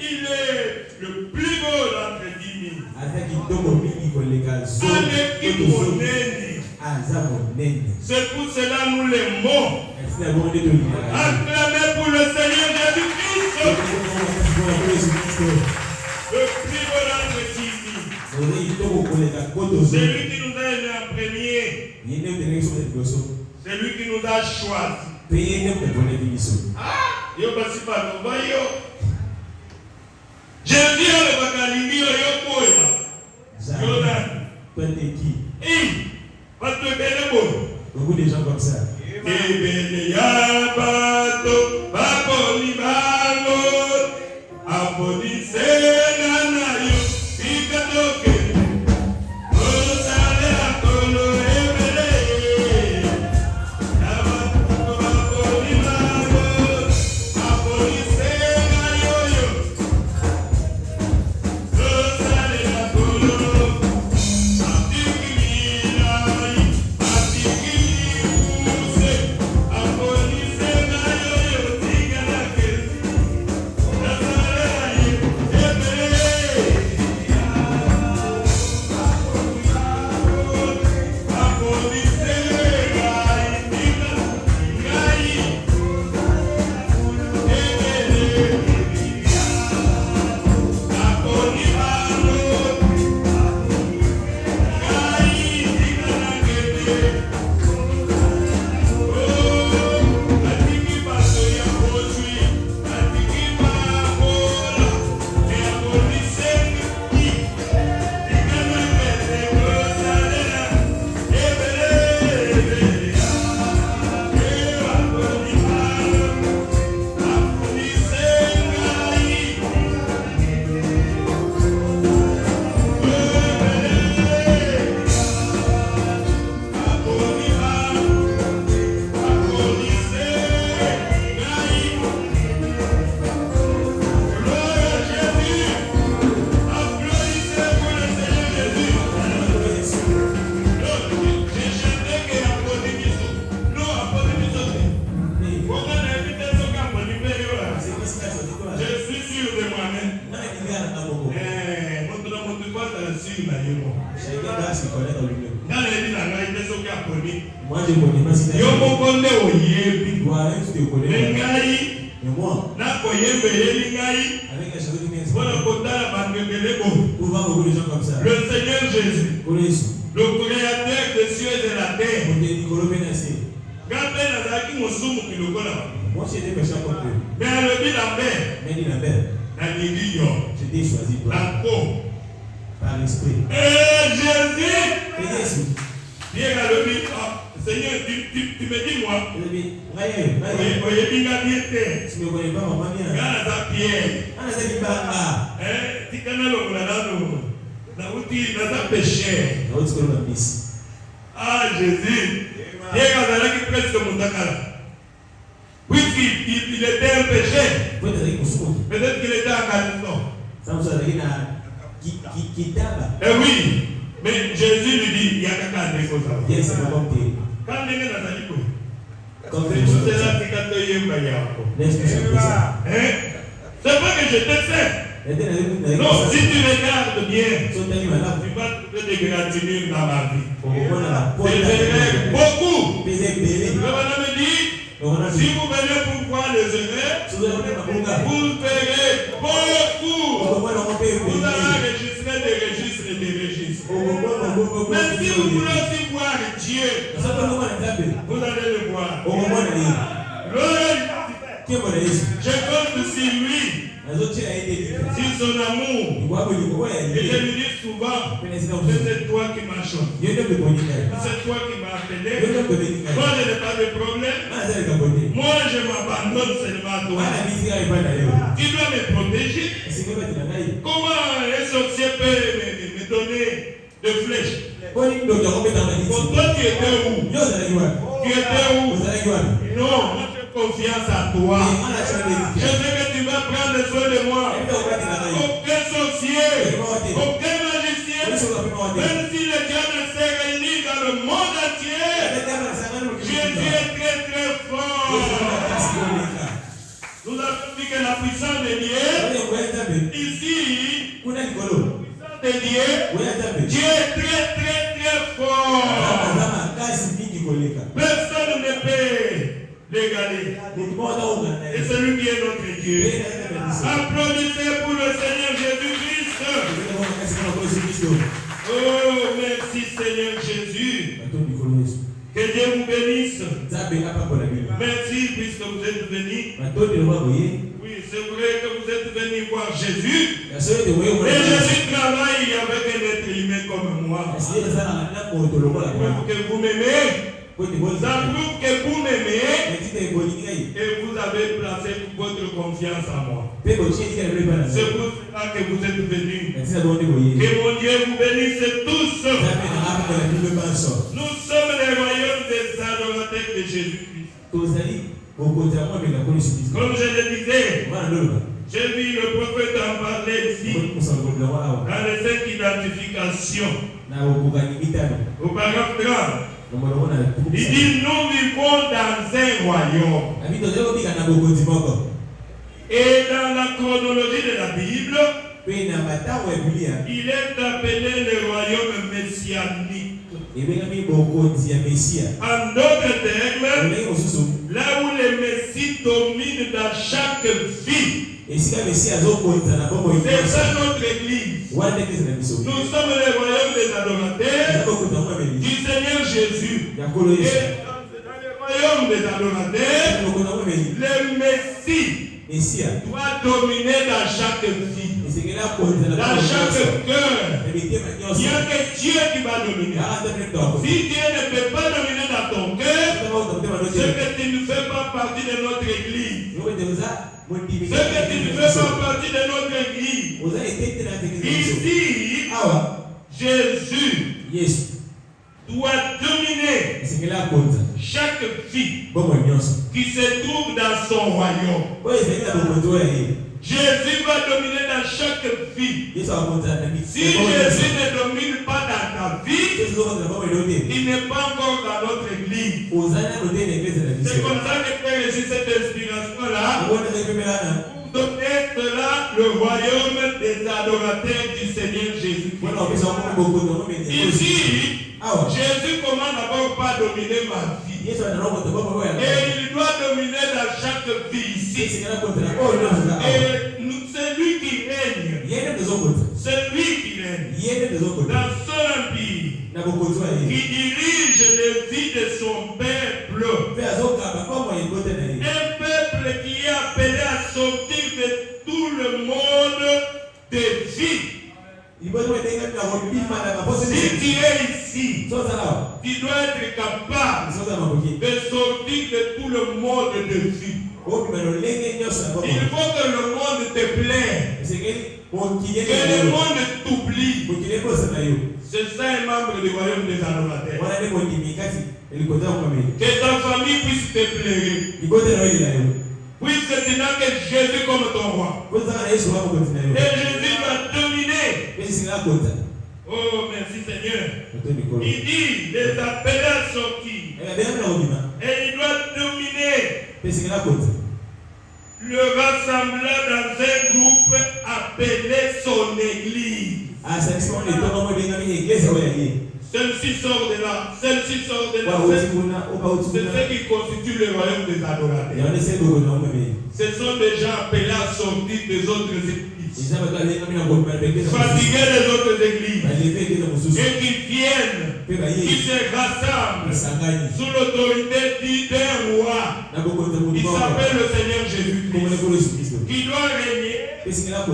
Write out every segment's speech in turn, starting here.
Il est le plus beau d'entre 10 000. C'est pour cela nous l'aimons. Acclamez pour le Seigneur Jésus-Christ. Le plus beau d'entre 10 000. C'est lui qui nous a aimés en premier. C'est lui qui nous a choisis. Jésus a le bakalimbi yo koya. Jordan. Toi t'es qui? Beaucoup de gens comme ça. Moi je connais pas si yo mokonde oyebi toi tu te connais ngai mais moi na koyebeli ngai avec la chose qui voilà kotala bandebele bo pour voir beaucoup de gens comme ça le Seigneur Jésus le créateur des cieux et de la terre quand ben azaki mosumu kilokola moi j'ai des pécheurs comme eux mais le dit la paix mais dit la paix na nigi yo je t'ai choisi toi la peau par l'esprit et Jésus et Jésus bien le dit Seigneur, tu me dis moi. Tu me connais pas maman bien. Ah Jésus. Puisqu'il était un péché. Peut-être qu'il était en Galilée. Eh oui. Mais Jésus lui dit, il y a quelqu'un de choses. Quand il est dans la vie, c'est là c'est pas que je te sais. Non, si tu regardes bien, tu vas te dégratiner dans ma vie. C'est beaucoup. Le bonhomme dit, si vous venez pour voir les erreurs, vous verrez beaucoup. Vous allez enregistrer des registres et des registres. Mais si vous voulez aussi voir Dieu, vous allez le voir. Je compte sur lui, sur son amour. Et je lui dis souvent, c'est toi qui m'as choisi. C'est toi qui m'as appelé. Moi, je n'ai pas de problème. Moi, je m'abandonne seulement à toi. Tu dois me protéger. Comment un sorcier peut me donner de flèches? Pour toi, tu étais où? Tu étais où? Non, moi j'ai confiance à toi. Je sais que tu vas prendre soin de moi. Aucun sorcier, aucun magicien, même si les diables s'est réunis dans le monde entier, Jésus est très très fort. Nous avons dit que la puissance de Dieu, ici, la puissance de Dieu, Dieu est très très très fort. Personne ne peut l'égaler. Et c'est lui qui est notre Dieu. Applaudissez pour le Seigneur Jésus-Christ. Oh, merci Seigneur Jésus. Que Dieu vous bénisse. Merci puisque vous êtes venus. Oui, c'est vrai que vous êtes venus voir Jésus. Et Jésus travaille avec un être humain comme moi. Pour que vous m'aimez. Ça prouve que vous m'aimez et vous avez placé votre confiance en moi. C'est pour cela que vous êtes venus. Que mon Dieu vous bénisse tous. Nous sommes les royaumes des adorateurs de Jésus-Christ. Comme je le disais, j'ai vu le prophète en parler ici dans les 5 identifications. Au paragraphe 30. Il dit nous vivons dans un royaume. Et dans la chronologie de la Bible, il est appelé le royaume messianique. En d'autres termes, là où le Messie domine dans chaque vie. C'est ça notre église. Nous sommes le royaume des adorateurs du Seigneur Jésus. Et dans le royaume des adorateurs, le Messie doit dominer dans chaque vie, dans chaque cœur. Il n'y a que Dieu qui va dominer. Si Dieu ne peut pas dominer dans ton cœur, c'est que tu ne fais pas partie de notre église. C'est que tu ne fais pas partie de notre église. Ici, Jésus doit dominer chaque vie qui se trouve dans son royaume. Jésus va dominer dans chaque vie. Si Jésus ne domine pas dans ta vie, il n'est pas encore dans notre église. C'est comme ça que Père reçu cette inspiration-là. Pour donner cela le royaume des adorateurs du Seigneur Jésus. Ici, Jésus commande d'abord pas dominer ma vie. Et il doit dominer dans chaque vie ici. Et c'est lui qui règne. C'est lui qui règne dans son empire, qui dirige les vies de son peuple. Un peuple qui est appelé à sortir de tout le monde des vies. Si tu es ici, tu dois être capable de sortir de tout le monde de vie. Il faut que le monde te plaise, que le monde t'oublie. C'est ça un membre du royaume des adorateurs. Que ta famille puisse te plaire. Puisque tu n'as que Jésus comme ton roi. Et Jésus va dominer. Oh, merci Seigneur. Il dit les appeler à sortir. Et il doit dominer. Le rassembler dans un groupe appelé son église. Celle-ci sort de là, celle-ci sort de là. C'est ce qui constitue le royaume des adorateurs. Ce sont des gens appelés à sortir des autres églises. Fatiguer les autres églises. Et qui viennent, qui se rassemblent sous l'autorité d'un roi. Il s'appelle le Seigneur Jésus-Christ. Qui doit régner dans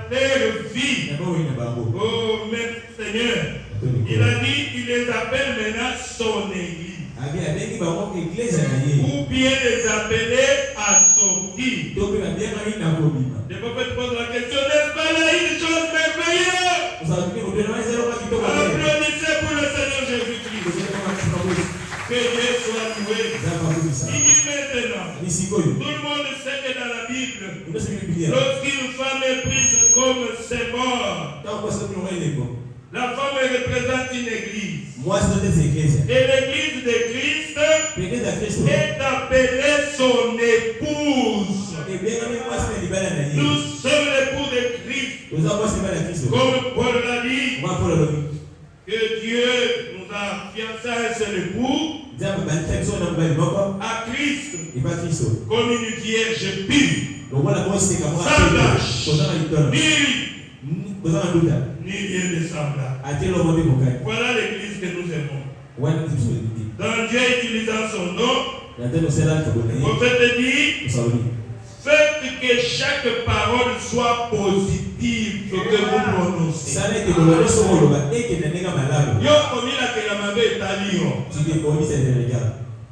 leur vie. Oh, merci Seigneur. Il a dit qu'il les appelle maintenant son église. Ou bien les appeler à sortir. Le prophète pose la question, n'est-ce pas là une chose merveilleuse? Applaudissez pour le Seigneur Jésus-Christ. Que Dieu soit loué. Il dit maintenant, tout le monde sait que dans la Bible, lorsqu'une femme est prise comme symbole, la femme représente une église. Et l'église de Christ est appelée son épouse. Nous sommes l'époux de Christ. Comme Paul l'a dit, que Dieu nous a fiancés à un seul époux, à Christ, comme une vierge pure, sans tache, ni rien de semblable. Voilà l'église que nous aimons. Dans Dieu utilisant son nom, le prophète dit, faites que chaque parole soit positive que vous prononcez.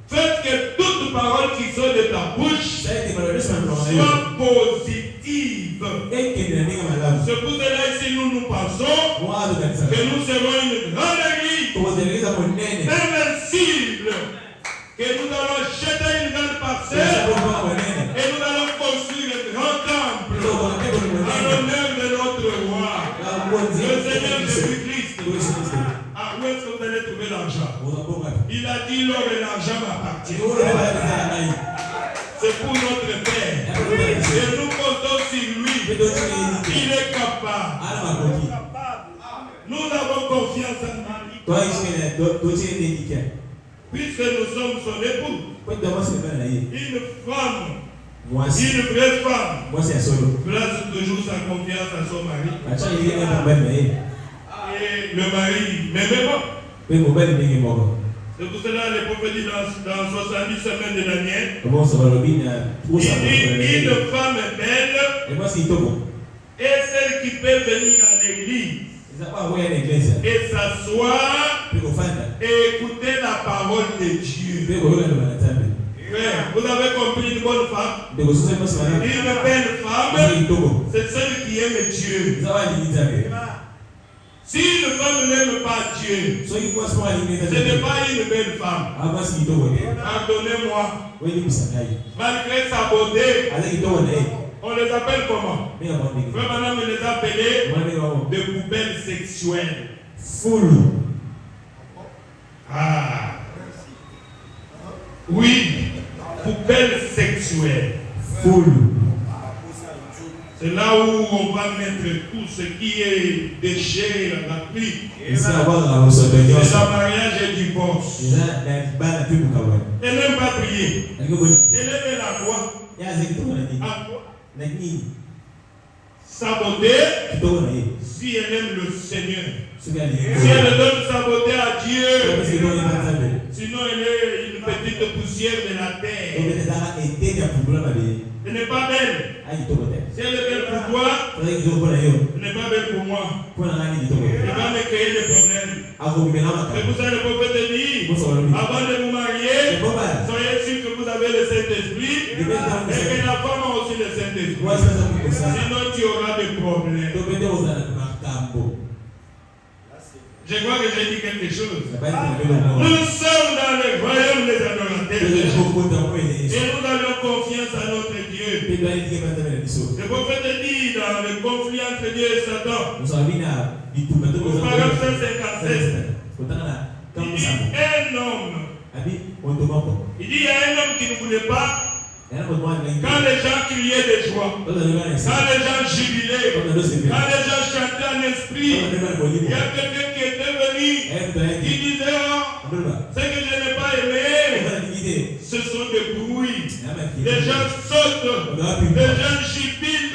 Faites que toute parole qui sort de ta bouche soit positive. C'est pour cela ici nous pensons que nous serons une grande église invincible, que nous allons jeter une grande parcelle et nous allons construire un grand temple en l'honneur de notre roi, le Seigneur Jésus-Christ. Ah, où est-ce que vous allez trouver l'argent? Il a dit l'or et l'argent m'appartiennent. C'est pour notre Père. Et nous comptons sur lui. Il est capable. Nous avons confiance en lui. Puisque nous sommes son époux. Une femme, une vraie femme, place toujours sa confiance à son mari. Et le mari, mais bon. C'est pour cela que le prophète dit dans 70 semaines de Daniel, il dit une femme belle est celle qui peut venir à l'église et s'asseoir et écouter la parole de Dieu. Vous avez compris une bonne femme? Une belle femme, c'est celle qui aime Dieu. Si une femme n'aime pas Dieu, ce n'est pas une belle femme. Pardonnez-moi. Malgré sa beauté, on les appelle comment? Frère madame les appelait de poubelles sexuelles. Full. Ah. Oui, poubelles sexuelles. Full. C'est là où on va mettre tout ce qui est déchet, la pluie. C'est la mariage et divorce. Elle n'aime pas prier. Elle aime la voix. Sa beauté, si elle aime le Seigneur. Si elle donne sa beauté à Dieu, sinon elle est une petite poussière de la terre. Elle n'est pas belle. Si elle est belle pour toi, elle n'est pas belle pour moi. Elle va me créer des problèmes. C'est pour ça que le prophète dit, avant de vous marier, soyez sûr que vous avez le Saint-Esprit et que la femme a aussi le Saint-Esprit. Sinon tu auras des problèmes. Je crois que j'ai dit quelque chose. Nous sommes dans le royaume des adorateurs. Et nous avons confiance à notre Dieu. Le prophète dit dans le conflit entre Dieu et Satan, au paragraphe 157, il dit un homme. Il dit il y a un homme qui ne voulait pas. Quand les gens criaient de joie, quand les gens jubilaient, quand les gens chantaient en esprit, il y a quelqu'un qui était venu, qui disait, ce que je n'ai pas aimé, ce sont des bruits. Les gens sautent, les gens jubilent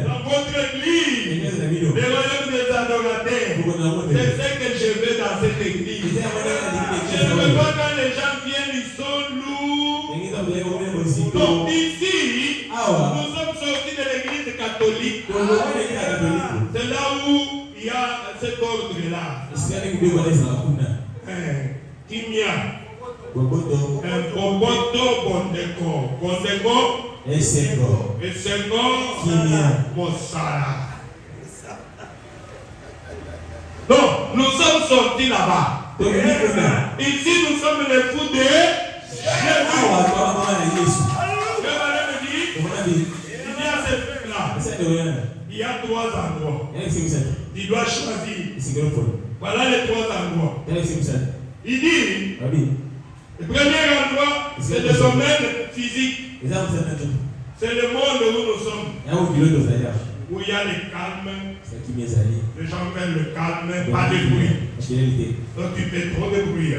dans votre église, les royaumes des adorateurs. C'est ce que je veux dans cette église. Je ne veux pas quand les gens viennent, ils sont lourds. Donc ici, nous sommes sortis de l'église catholique. C'est là où il y a cet ordre-là. Kimia. Boboto, Bondeko. Bondeko. Et Sengo. Kimia. Mossala. Donc, nous sommes sortis là-bas. Ici, nous sommes les fous de il y a 3 endroits. Tu dois choisir. Voilà les 3 endroits. Il dit, le premier endroit, c'est le domaine physique. C'est le monde où nous sommes. Où il y a le calme. Les gens veulent le calme, pas de bruit. Donc tu fais trop de bruit.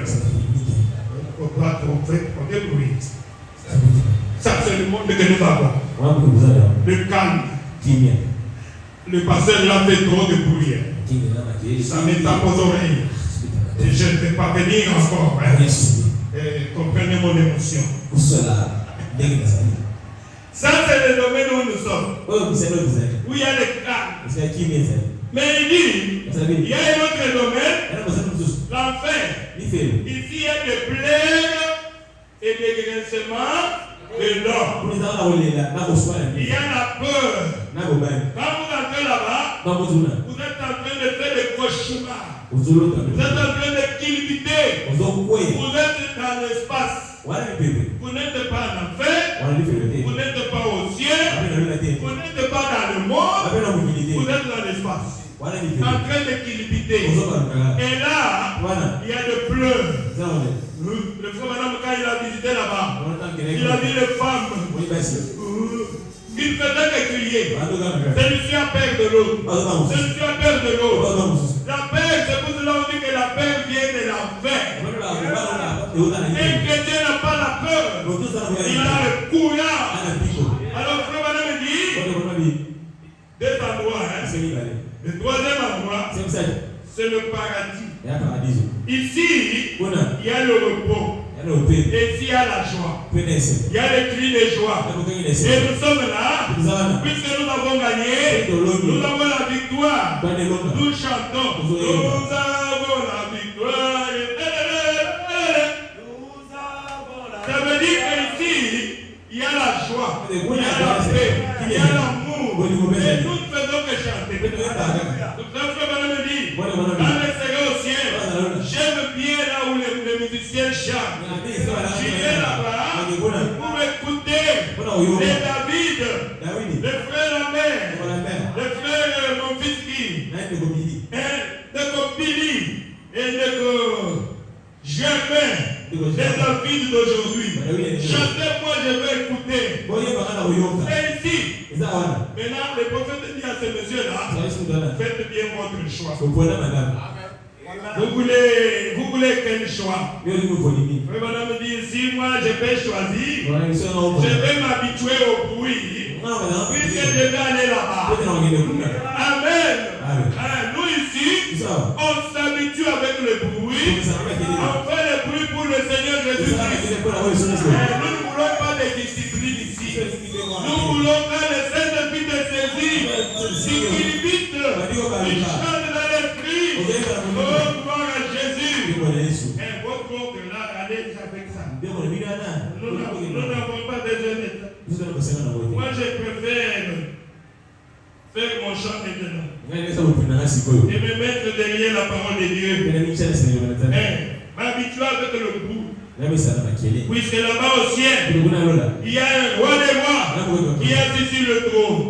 On doit trop faire trop de bruit. Ça c'est le monde que nous avons. Le calme. Le pasteur là fait trop de bruit. Ça me tape aux oreilles. Et je ne vais pas venir encore. Comprenez mon émotion. Ça c'est le domaine où nous sommes. Où il y a le calme. Mais il dit, il y a un autre domaine, l'enfer. Ici il y a des plaies et des grincements de l'homme. Il y a la peur. Quand vous entrez là-bas, vous êtes en train de faire des cauchemars. Vous êtes en train de culbuter. Vous êtes dans l'espace. Vous n'êtes pas en enfer. Vous n'êtes pas au ciel. Vous n'êtes pas dans le monde. Vous êtes dans l'espace. En train de culbuter. Et là, il y a des pleurs. Le frère madame, quand il a visité là-bas, il a vu les femmes. Il faisait que crier. Celui-ci a peur de l'eau. Celui-ci a peur de l'eau. La peur, c'est pour cela qu'on dit que la peur vient de l'enfer. Un chrétien n'a pas la peur. Il a le courage. Alors, frère madame dit, deux endroits. Le troisième endroit, c'est le paradis. Ici, il y a le repos. Et ici, il y a la joie. Il y a les cris de joie. Et nous sommes là, puisque nous avons gagné, nous avons la victoire. Nous chantons. Nous avons la victoire. Ça veut dire qu'ici, il y a la joie, il y a la paix, il y a l'amour. Et nous ne faisons que chanter. Notre frère me dit, dans les séries au ciel, j'aime bien là où les musiciens chantent. J'irai là-bas pour écouter les David, les frères la mère, les frères mon fils qui, de Copili et de Germain, les David d'aujourd'hui. Chantez, moi je vais écouter. Et ici, maintenant le prophète dit à ce monsieur-là, faites bien votre choix. Vous voulez quel choix? Madame dit, si moi je vais choisir, je vais m'habituer au bruit, puisque je vais aller là-bas. Amen. Nous ici, on s'habitue avec le bruit, on fait le bruit pour le Seigneur Jésus-Christ. Nous ne voulons pas de discipline ici. Nous voulons que le Saint-Esprit te saisisse, qui vite, qui chante dans l'esprit. Oh, gloire à Jésus. Votre oncle là, allez avec ça. Nous n'avons pas besoin de ça. Moi, je préfère faire mon chant maintenant et me mettre derrière la parole de Dieu. M'habituer avec le goût. Puisque là-bas au ciel, il y a un roi des rois qui est assis sur le trône.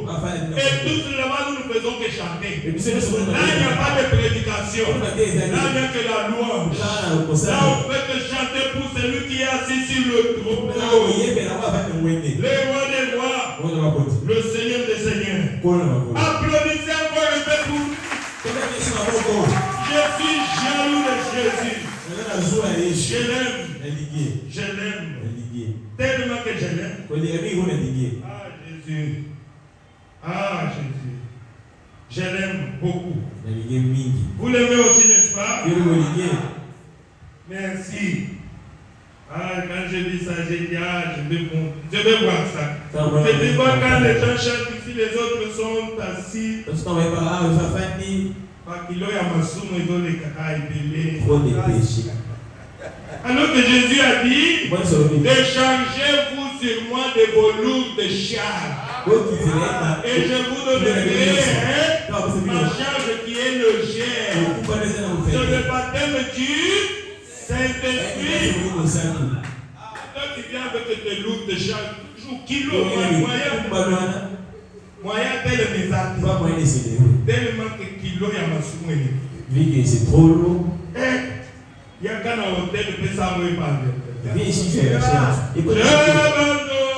Et tous là-bas, nous ne faisons que chanter. Là, il n'y a pas de prédication. Là, il n'y a que la louange. Là, on fait que chanter pour celui qui est assis sur le trône. Le roi des rois, le Seigneur des seigneurs. Applaudissez encore un peu pour. Je suis jaloux de Jésus. Je l'aime. Je l'aime. Tellement que je l'aime. Ah Jésus. Ah Jésus. Je l'aime beaucoup. Vous l'aimez aussi, n'est-ce pas? Merci. Ah, quand je dis ça, j'ai dit, ah, je vais voir ça. Je dis pas quand les gens chantent ici, les autres sont assis. Alors que Jésus a dit, déchargez-vous sur moi de vos lourdes charges. Et je vous donnerai ma charge qui est légère. Sur le baptême du Saint-Esprit. Toi qui viens avec tes lourdes charges, toujours kilo, moyen tel mes actes. Tellement que kilo ya masumu. Vu que c'est trop lourd. Il y a qu'un hôtel de Pessamo et Pandé. Viens ici, fais la séance. Abandonné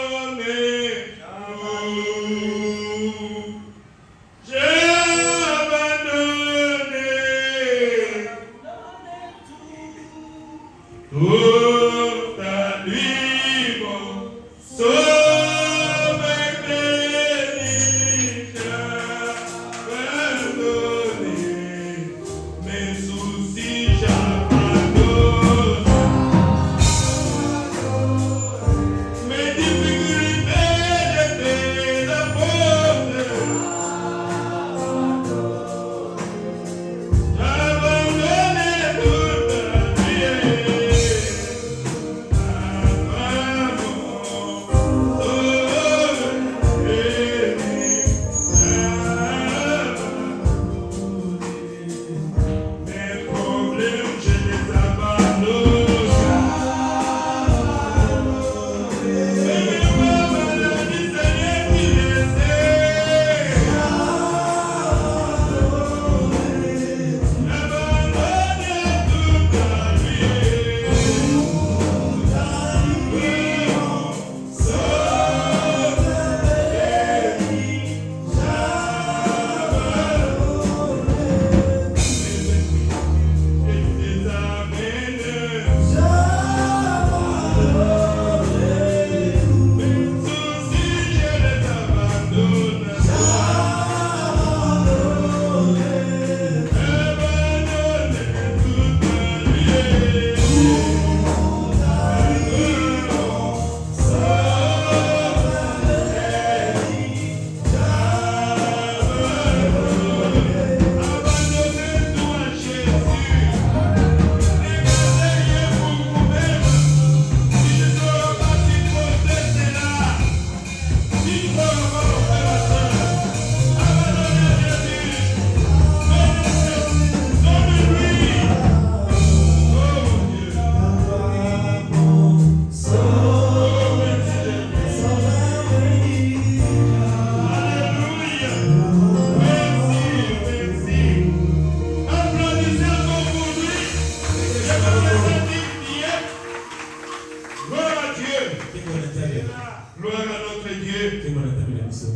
Dieu,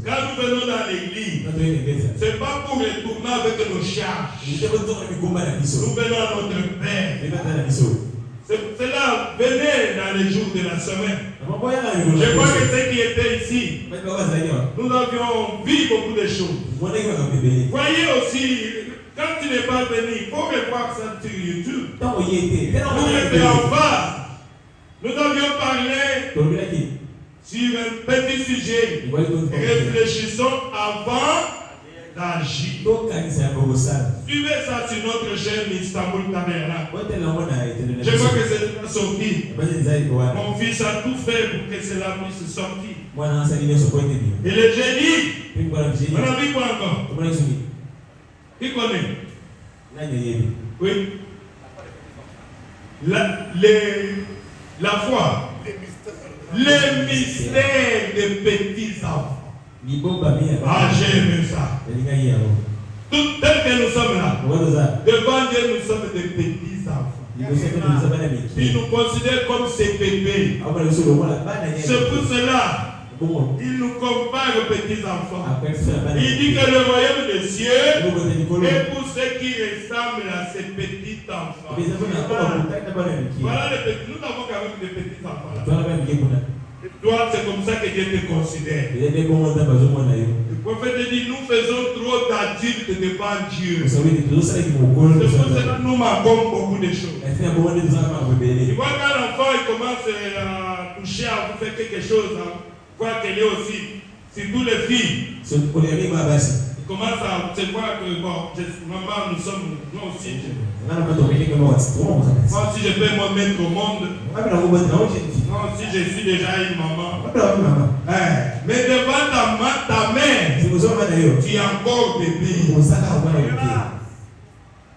quand nous venons dans l'église, ce n'est pas pour retourner avec nos charges. Nous venons à notre Père. C'est là, venez dans les jours de la semaine. Je crois que ceux qui étaient ici, nous avions vu beaucoup de choses. Voyez aussi, quand tu n'es pas venu, il faut revoir ça sur YouTube. Nous étions en face. Nous avions parlé sur un petit sujet. Réfléchissons avant d'agir. Suivez ça sur notre chaîne Istanbul Tabernacle. Je vois que c'est sorti. Mon fils a tout fait pour que cela puisse sortir. Et le jeudi, on a vu quoi encore? Qui connaît? Oui. La foi. Les mystères des petits enfants. Ah, j'aime ça. Tout tel que nous sommes là, devant Dieu, nous sommes des petits enfants. Il nous considère comme ses bébés. C'est pour cela il nous compare aux petits enfants. Il dit que le royaume des cieux est pour ceux qui ressemblent à ces petits enfants. Voilà les petits. Nous avons quand même des petits enfants là. Toi, c'est comme ça que Dieu te considère. Le prophète dit, nous faisons trop d'adultes devant Dieu. C'est pour cela que nous manquons beaucoup de choses. Tu vois, quand l'enfant il commence à toucher, à vous faire quelque chose, voir qu'elle est aussi, surtout les filles. Il commence à se voir que, bon, maman, nous sommes, nous aussi. Moi aussi, je peux me mettre au monde. Moi aussi, je suis déjà une maman. Mais devant ta mère, tu es encore bébé.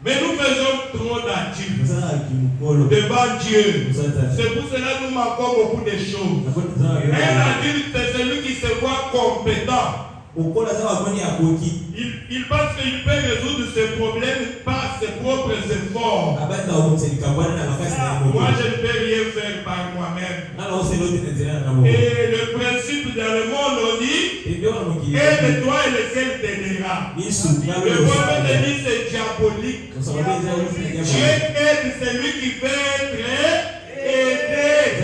Mais nous faisons trop d'adultes devant Dieu. C'est pour cela que nous manquons beaucoup de choses. Un adulte, c'est celui qui se voit compétent. Il pense qu'il peut résoudre ses problèmes par ses propres efforts. Moi, je ne peux rien faire par moi-même. Et le principe dans le monde, on dit, aide-toi et le ciel t'aidera. Le prophète dit c'est diabolique. Dieu aide celui qui peut être aidé.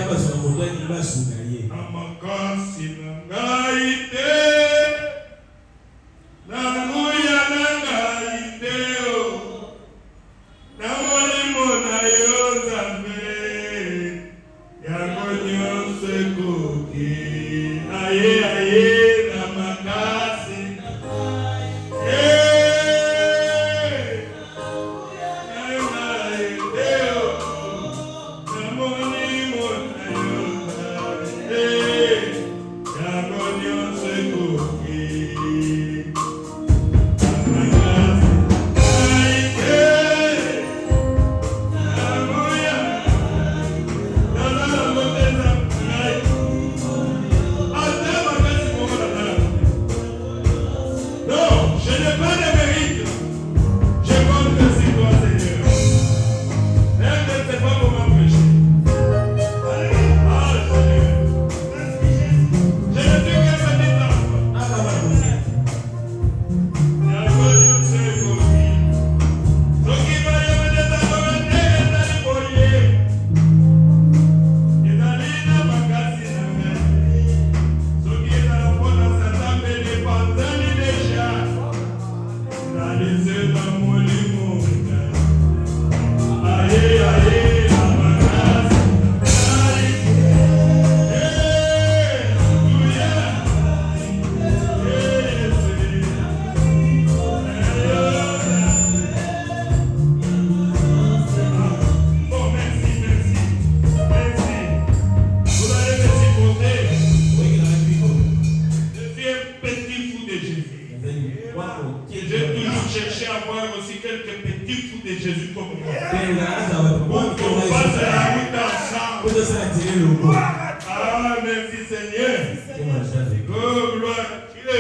Ah, merci Seigneur. Oh, gloire à Dieu.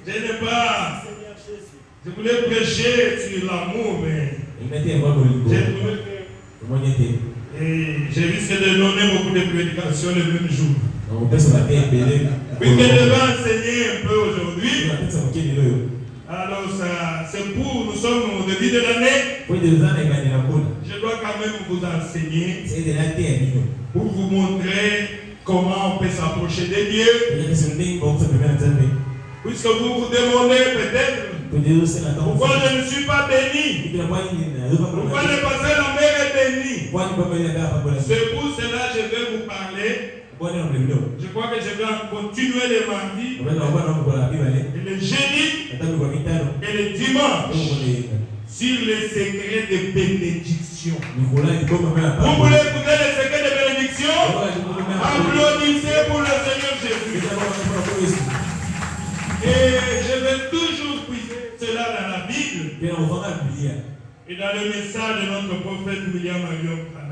Je n'ai pas. Je voulais prêcher sur l'amour, mais. Et j'ai risqué de donner beaucoup de prédications le même jour. Puisque je vais enseigner un peu aujourd'hui. Alors c'est pour, nous sommes au début de l'année. Je dois quand même vous enseigner pour vous montrer comment on peut s'approcher de Dieu. Puisque vous vous demandez peut-être pourquoi je ne suis pas béni. Pourquoi le pasteur la mère est béni. C'est pour cela que je vais vous parler. Je crois que je vais continuer le mardi, et le jeudi et le dimanche sur les secrets de bénédiction. Vous voulez écouter les secrets de bénédiction? Applaudissez pour le Seigneur Jésus. Et je vais toujours puiser cela dans la Bible et dans le message de notre prophète William Marion Branham.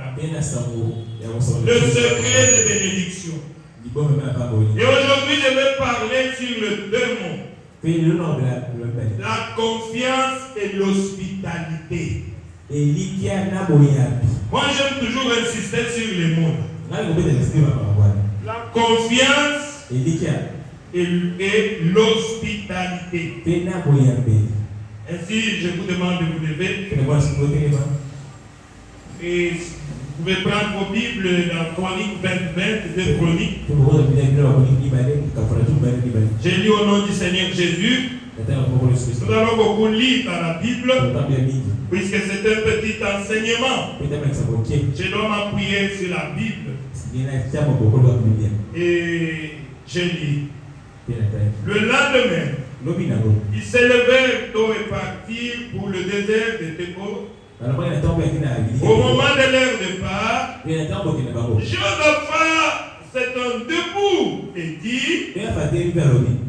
Le secret de bénédiction. Et aujourd'hui, je vais parler sur les deux mots. La confiance et l'hospitalité. Moi, j'aime toujours insister sur les mots. La confiance et l'hospitalité. Ainsi, je vous demande de vous lever. Et vous pouvez prendre vos Bibles dans Chronique 22 Chroniques. J'ai lu au nom du Seigneur Jésus. Nous allons beaucoup lire dans la Bible, puisque c'est un petit enseignement. Je dois m'appuyer sur la Bible. Et je lis. Le lendemain, ils s'élevèrent tôt et partirent pour le désert de Téco. Au moment de leur départ, Josaphat s'étant debout et dit: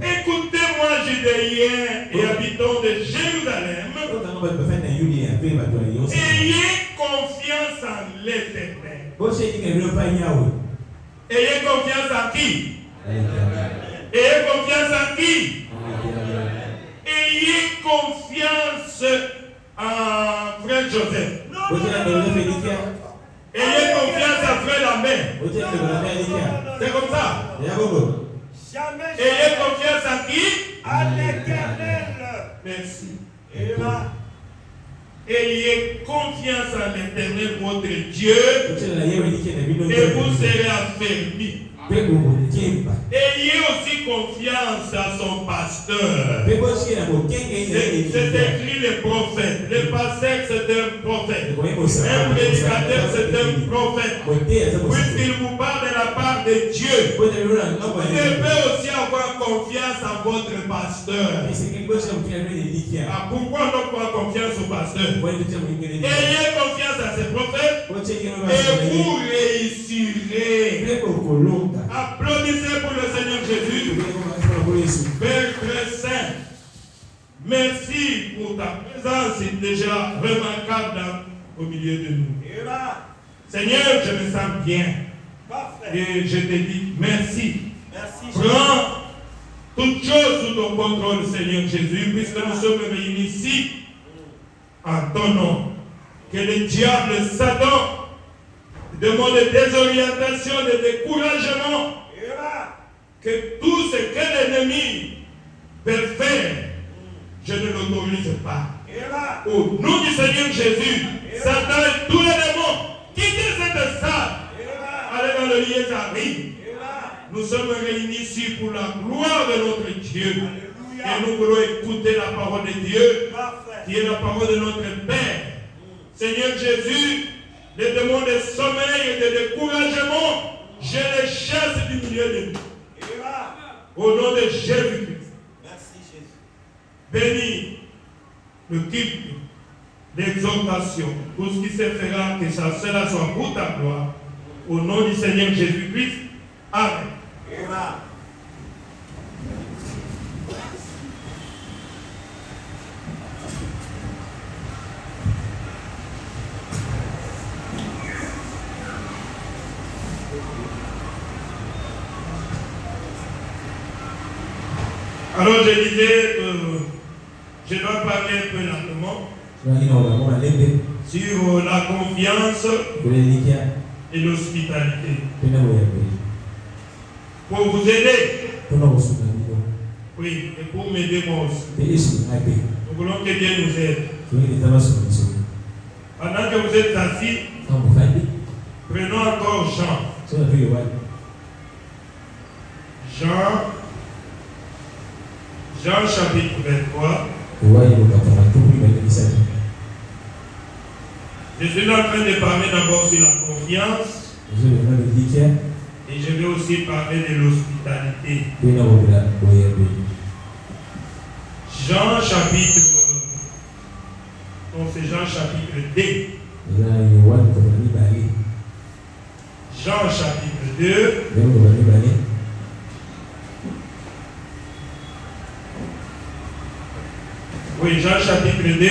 écoutez-moi, Judéens et habitants de Jérusalem, ayez confiance en l'Éternel. Ayez confiance en qui? Ayez confiance en qui? Ayez confiance en frère Joseph. Ayez confiance en frère Lambert. C'est comme ça. Ayez confiance en qui? À l'Éternel. Merci. Et Ayez confiance en l'Éternel votre Dieu et vous serez affermis. Ayez aussi confiance à son pasteur. C'est écrit les prophètes. Le pasteur c'est un prophète. Un prédicateur c'est un prophète. Puisqu'il vous parle de la part de Dieu, vous devez aussi avoir confiance en votre pasteur. Pourquoi on doit avoir confiance au pasteur? Ayez confiance à ces prophètes et vous réussirez. Applaudissez pour le Seigneur Jésus. Père très saint, merci pour ta présence déjà remarquable au milieu de nous. Seigneur, je me sens bien. Et je te dis merci. Prends toutes choses sous ton contrôle, Seigneur Jésus, puisque nous sommes réunis ici en ton nom. Que le diable, Satan, demande de désorientation, de découragement, que tout ce que l'ennemi peut faire, je ne l'autorise pas. Au nom du Seigneur Jésus, Satan et tous les démons, quittez cette salle, allez dans le lieu d'arrivée. Nous sommes réunis ici pour la gloire de notre Dieu. Et nous voulons écouter la parole de Dieu, qui est la parole de notre Père. Seigneur Jésus, les démons de sommeil et de découragement, je les chasse du milieu de nous. Au nom de Jésus-Christ. Merci Jésus. Bénis le culte, l'exhortation, tout ce qui se fera, que cela soit pour ta gloire. Au nom du Seigneur Jésus-Christ. Amen. Amen. Alors je disais que je dois parler un peu lentement sur la confiance et l'hospitalité. pour vous aider. Oui, et pour m'aider moi aussi. Nous voulons que Dieu nous aide. Pendant que vous êtes assis, prenons encore Jean. Jean chapitre 23. Je suis en train de parler d'abord sur la confiance. Et je vais aussi parler de l'hospitalité. Jean chapitre... Non, c'est Jean chapitre 2. Jean chapitre 2. Oui, Jean chapitre 2.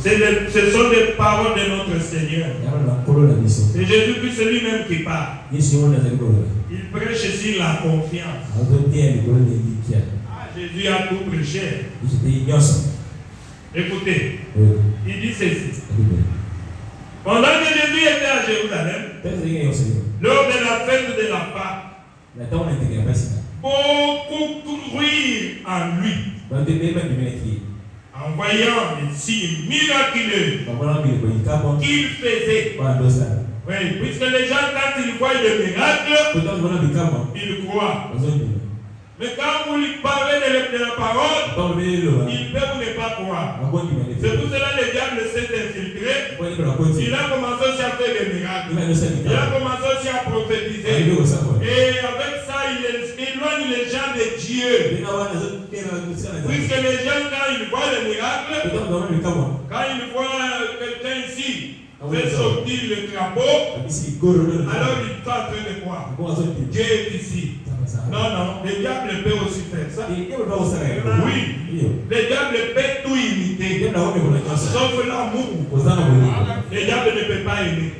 Ce sont des paroles de notre Seigneur. C'est Jésus-Christ lui-même qui parle. Il prêche sur la confiance. Jésus a tout prêché. Écoutez, il dit ceci. Pendant que Jésus était à Jérusalem, lors de la fête de la Pâque, beaucoup crurent en lui. En voyant les signes miraculeux qu'il faisait. Oui, puisque les gens, quand ils voient le miracle, ils croient. Mais quand vous lui parlez de la parole, il peut ou ne pas croire. C'est pour cela que le diable s'est infiltré. Il a commencé aussi à faire des miracles. Il a commencé aussi à prophétiser. Et avec ça, il éloigne les gens de Dieu. Puisque les gens, quand ils voient le miracle, quand ils voient quelqu'un ici fait sortir le crapaud, alors ils sont en train de croire. Dieu est ici. Non, le diable peut aussi faire ça. Oui, le diable peut tout imiter, sauf l'amour. Le diable ne peut pas aimer.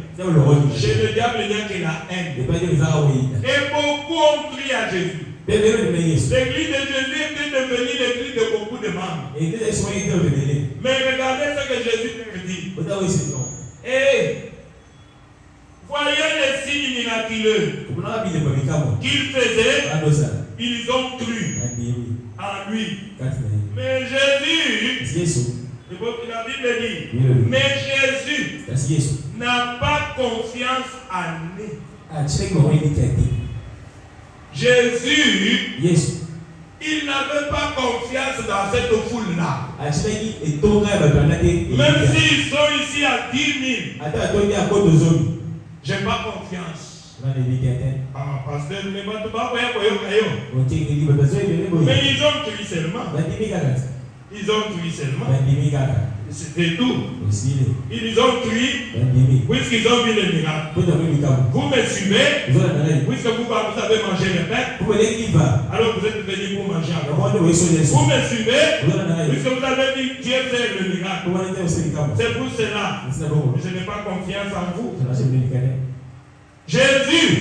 Chez le diable, il n'y a que la haine. Et beaucoup ont crié à Jésus. L'église de Jésus était devenue l'église de beaucoup de membres. Mais regardez ce que Jésus leur dit. Et voyez les signes miraculeux qu'il faisait, ils ont cru en lui. Mais Jésus, la Bible dit, mais Jésus n'a pas confiance en lui. Jésus, il n'avait pas confiance dans cette foule-là. Même s'ils sont ici à 10 000, je n'ai pas confiance. Parce que mais ils ont crié seulement. Ils ont crié seulement. C'était tout. Ils ont crié puisqu'ils ont vu le miracle. Vous me suivez, puisque vous avez mangé le pain. Alors vous êtes venus pour manger avec moi. Vous me suivez, puisque vous avez dit Dieu fait le miracle. C'est pour cela. Je n'ai pas confiance en vous. Jésus,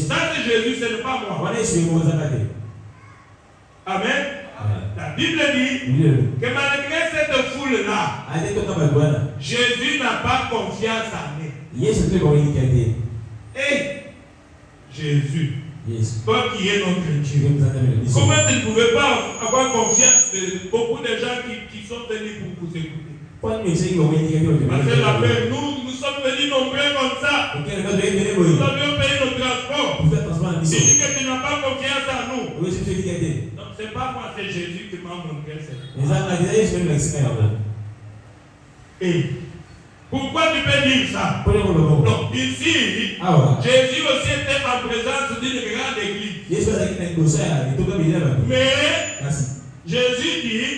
ça c'est Jésus, ce n'est pas moi. Amen. La Bible dit que malgré cette foule-là, Jésus n'a pas confiance en lui. Et Jésus, toi qui es notre Dieu, comment tu ne pouvais pas avoir confiance de beaucoup de gens qui sont venus pour vous écouter? Parce que la paix, nous sommes venus nombreux comme ça. Nous avions payé nos transports. Tu dis que tu n'as pas confiance en nous. Donc c'est pas moi, c'est Jésus qui m'a montré ça. Et pourquoi tu peux dire ça? Donc ici, Jésus aussi était en présence d'une grande église. Mais Jésus dit,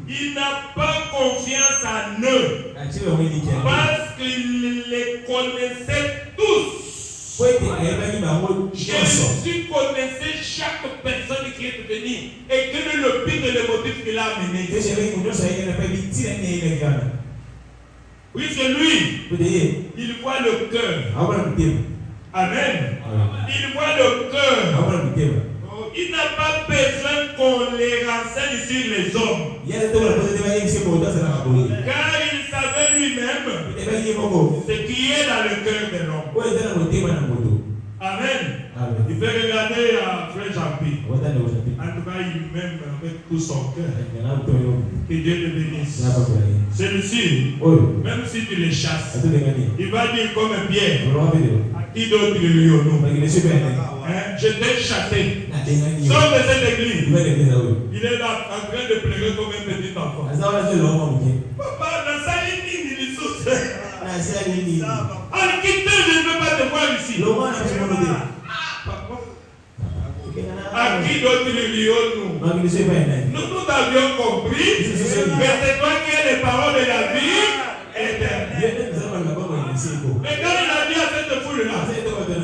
il n'a pas confiance en eux parce qu'il les connaissait tous. Jésus connaissait chaque personne qui est venue et quel est le but et le motif qu'il a amené. Oui, c'est lui. Il voit le cœur. Amen. Il voit le cœur. Il n'a pas besoin qu'on les renseigne sur les hommes. Car il savait lui-même ce qui est dans le cœur de l'homme. Amen. Il fait regarder à Frère Jean-Pierre. En tout cas, il m'aime avec tout son cœur. Que Dieu te bénisse. Celui-ci, même si tu les chasses, il va dire comme Pierre. À qui d'autre lui au nom? Je t'ai chassé. Sors de cette église. Il est là en train de pleurer comme un petit enfant. Papa, dans sa ligne, il est sous. En quittant, je ne peux pas te voir ici. À qui d'autre lui au nom? Nous avions compris que c'est toi qui as les paroles de la vie éternelle. Mais quand il a dit à cette foule-là,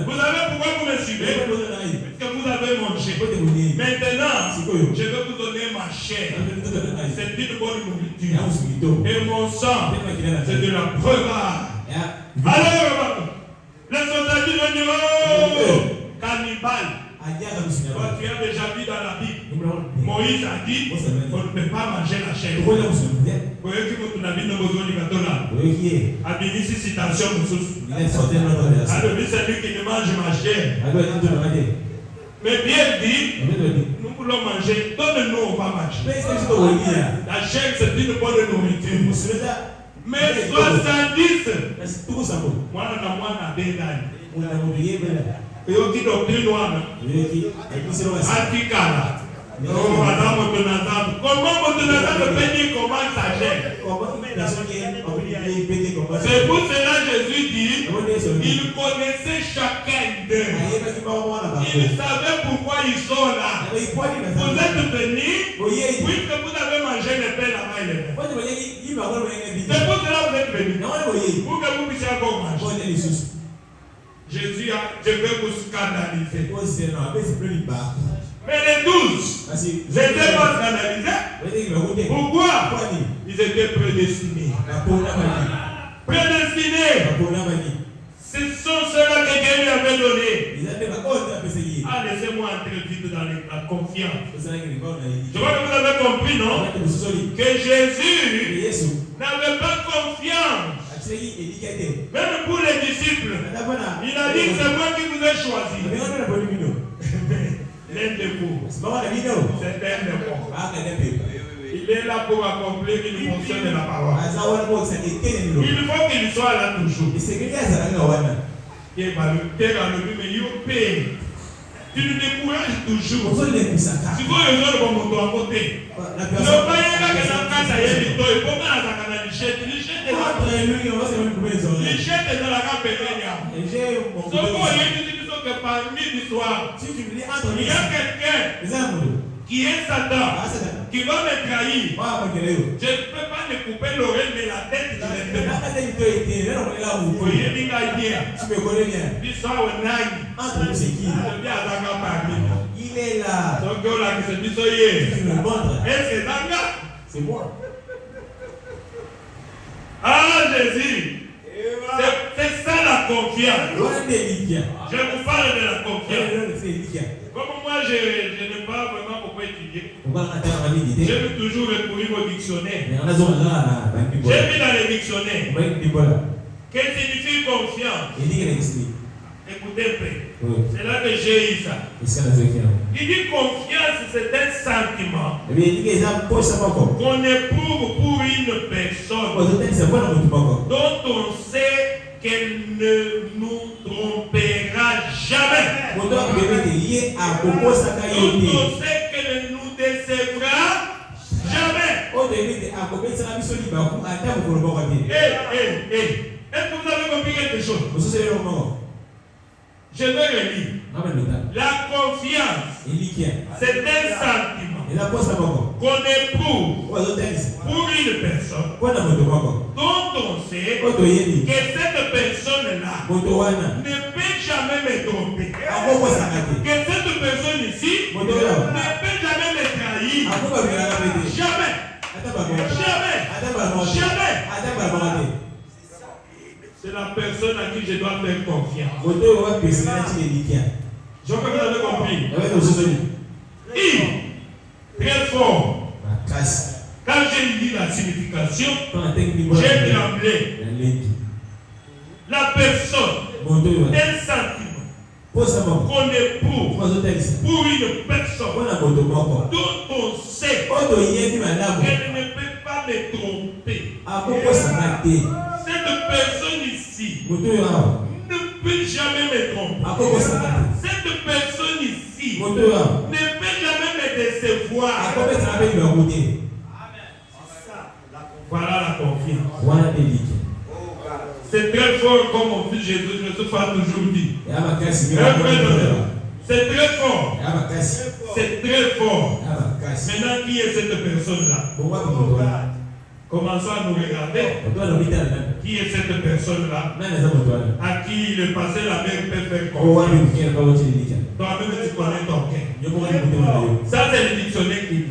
vous savez pourquoi vous me suivez? Parce que vous avez mangé. Maintenant, je vais vous donner ma chair. C'est une bonne nourriture. Et mon sang, c'est de la preuve. Alors, les soldats vont dire, oh, cannibale. Tu as déjà vu dans la Bible. Moïse a dit, on ne peut pas manger la chair. Vous voyez que vous avez besoin de gâteau là. Abinisi citation alors lui c'est lui qui ne mange ma chair. Mais bien dit, nous voulons manger, donne-nous, on va manger. La chair c'est une bonne nourriture. Mais 70, moi on a des et on dit doctrine noire. Antikala. Oh, madame Motonazam. Comment Motonazam peut dire comment ça gère? C'est pour cela que Jésus dit il connaissait chacun d'eux. Il savait pourquoi ils sont là. Vous êtes venus, puisque vous avez mangé le pain là-bas et le pain. C'est pour cela que vous êtes venus. Pour que vous puissiez encore manger. Jésus a, je vais vous scandaliser. Mais les 12, ils n'étaient pas scandalisés. Pourquoi? Ils étaient prédestinés. Prédestinés. Ce sont ceux-là que Dieu lui avait donné. Ah, laissez-moi entrer vite dans la confiance. Je crois que vous avez compris, non? Que Jésus n'avait pas confiance. Même pour les disciples, il a dit que c'est moi qui vous ai choisi. L'un de vous, c'est un de vous. Il est là pour accomplir une fonction de la parole. Il faut qu'il soit là toujours. Tu nous décourages toujours. Tu vois les gens vont monter à côté. Tu ne veux pas y aller dans la casa et il faut pas aller dans lichette. Lichette est dans la cape pénale. Sauf qu'on dit que parmi l'histoire, il y a quelqu'un qui est Satan, qui va me trahir. Je ne peux pas me couper l'oreille, mais la tête, je l'ai fait. Vous voyez, tu me connais bien. L'histoire est naïve. Il est là. Tu me montres. Est-ce que c'est moi. Ah, Jésus. C'est ça la confiance. Je vous parle de la confiance. Comme moi, je n'ai pas vraiment pourquoi étudier. Je veux toujours recourir au dictionnaire. J'ai vu dans les dictionnaires. Qu'est-ce qui signifie confiance? Écoutez un peu. C'est là que j'ai eu ça. Il dit confiance, c'est un sentiment qu'on éprouve pour une personne dont on sait qu'elle ne nous trompera jamais. Dont on sait qu'elle ne nous décevra jamais. Est-ce que vous avez compris quelque chose? Je vais le lire. La confiance, c'est un sentiment qu'on éprouve pour une personne dont on sait que cette personne-là ne peut jamais me tromper. Que cette personne ici ne peut jamais me trahir. Jamais. Jamais. C'est la personne à qui je dois faire confiance. Je crois que vous avez compris. Très fort. Quand j'ai lu la signification, j'ai tremblé. La personne, un sentiment qu'on éprouve pour une personne dont on sait qu'elle ne peut pas me tromper. Cette personne ici ne peut jamais me tromper. Cette personne ici ne peut jamais me décevoir. Voilà la confiance. C'est très fort comme mon fils Jésus, je me suis toujours dit. C'est très fort. C'est très fort. Maintenant, qui est cette personne-là? Commençons à nous regarder. Qui est cette personne-là? À qui le passé, la mère peut faire confiance. Toi-même, tu connais ton cœur. Ça, c'est le dictionnaire qui dit.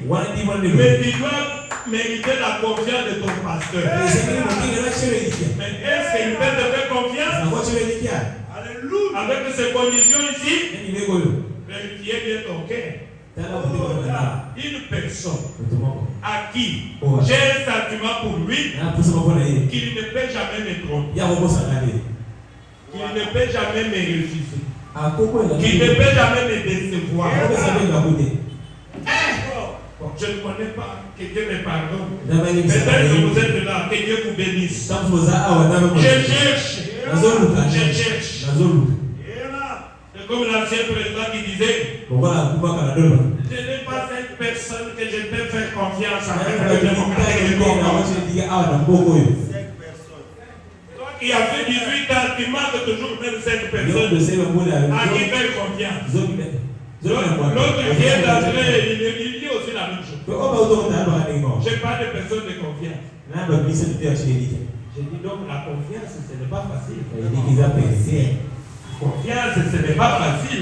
Mais tu dois mériter la confiance de ton pasteur. Mais est-ce qu'il peut te faire confiance? Alléluia. Avec ces conditions ici, vérifiez bien ton cœur. Une personne à qui j'ai un sentiment pour lui qu'il ne peut jamais me tromper, qu'il ne peut jamais me refuser, qu'il ne peut jamais me décevoir. Je ne connais pas, que Dieu me pardonne. Peut-être que vous êtes là, que Dieu vous bénisse. Je cherche. C'est comme l'ancien président qui disait, je n'ai pas cette personne que je peux faire confiance avec. Toi qui as fait 18 ans, tu manques toujours même cette personne à qui faire confiance. L'autre qui est d'entrer, il dit aussi la même chose. Je n'ai pas de personne de confiance. Je dis donc la confiance, ce n'est pas facile. Confiance, ce n'est pas facile.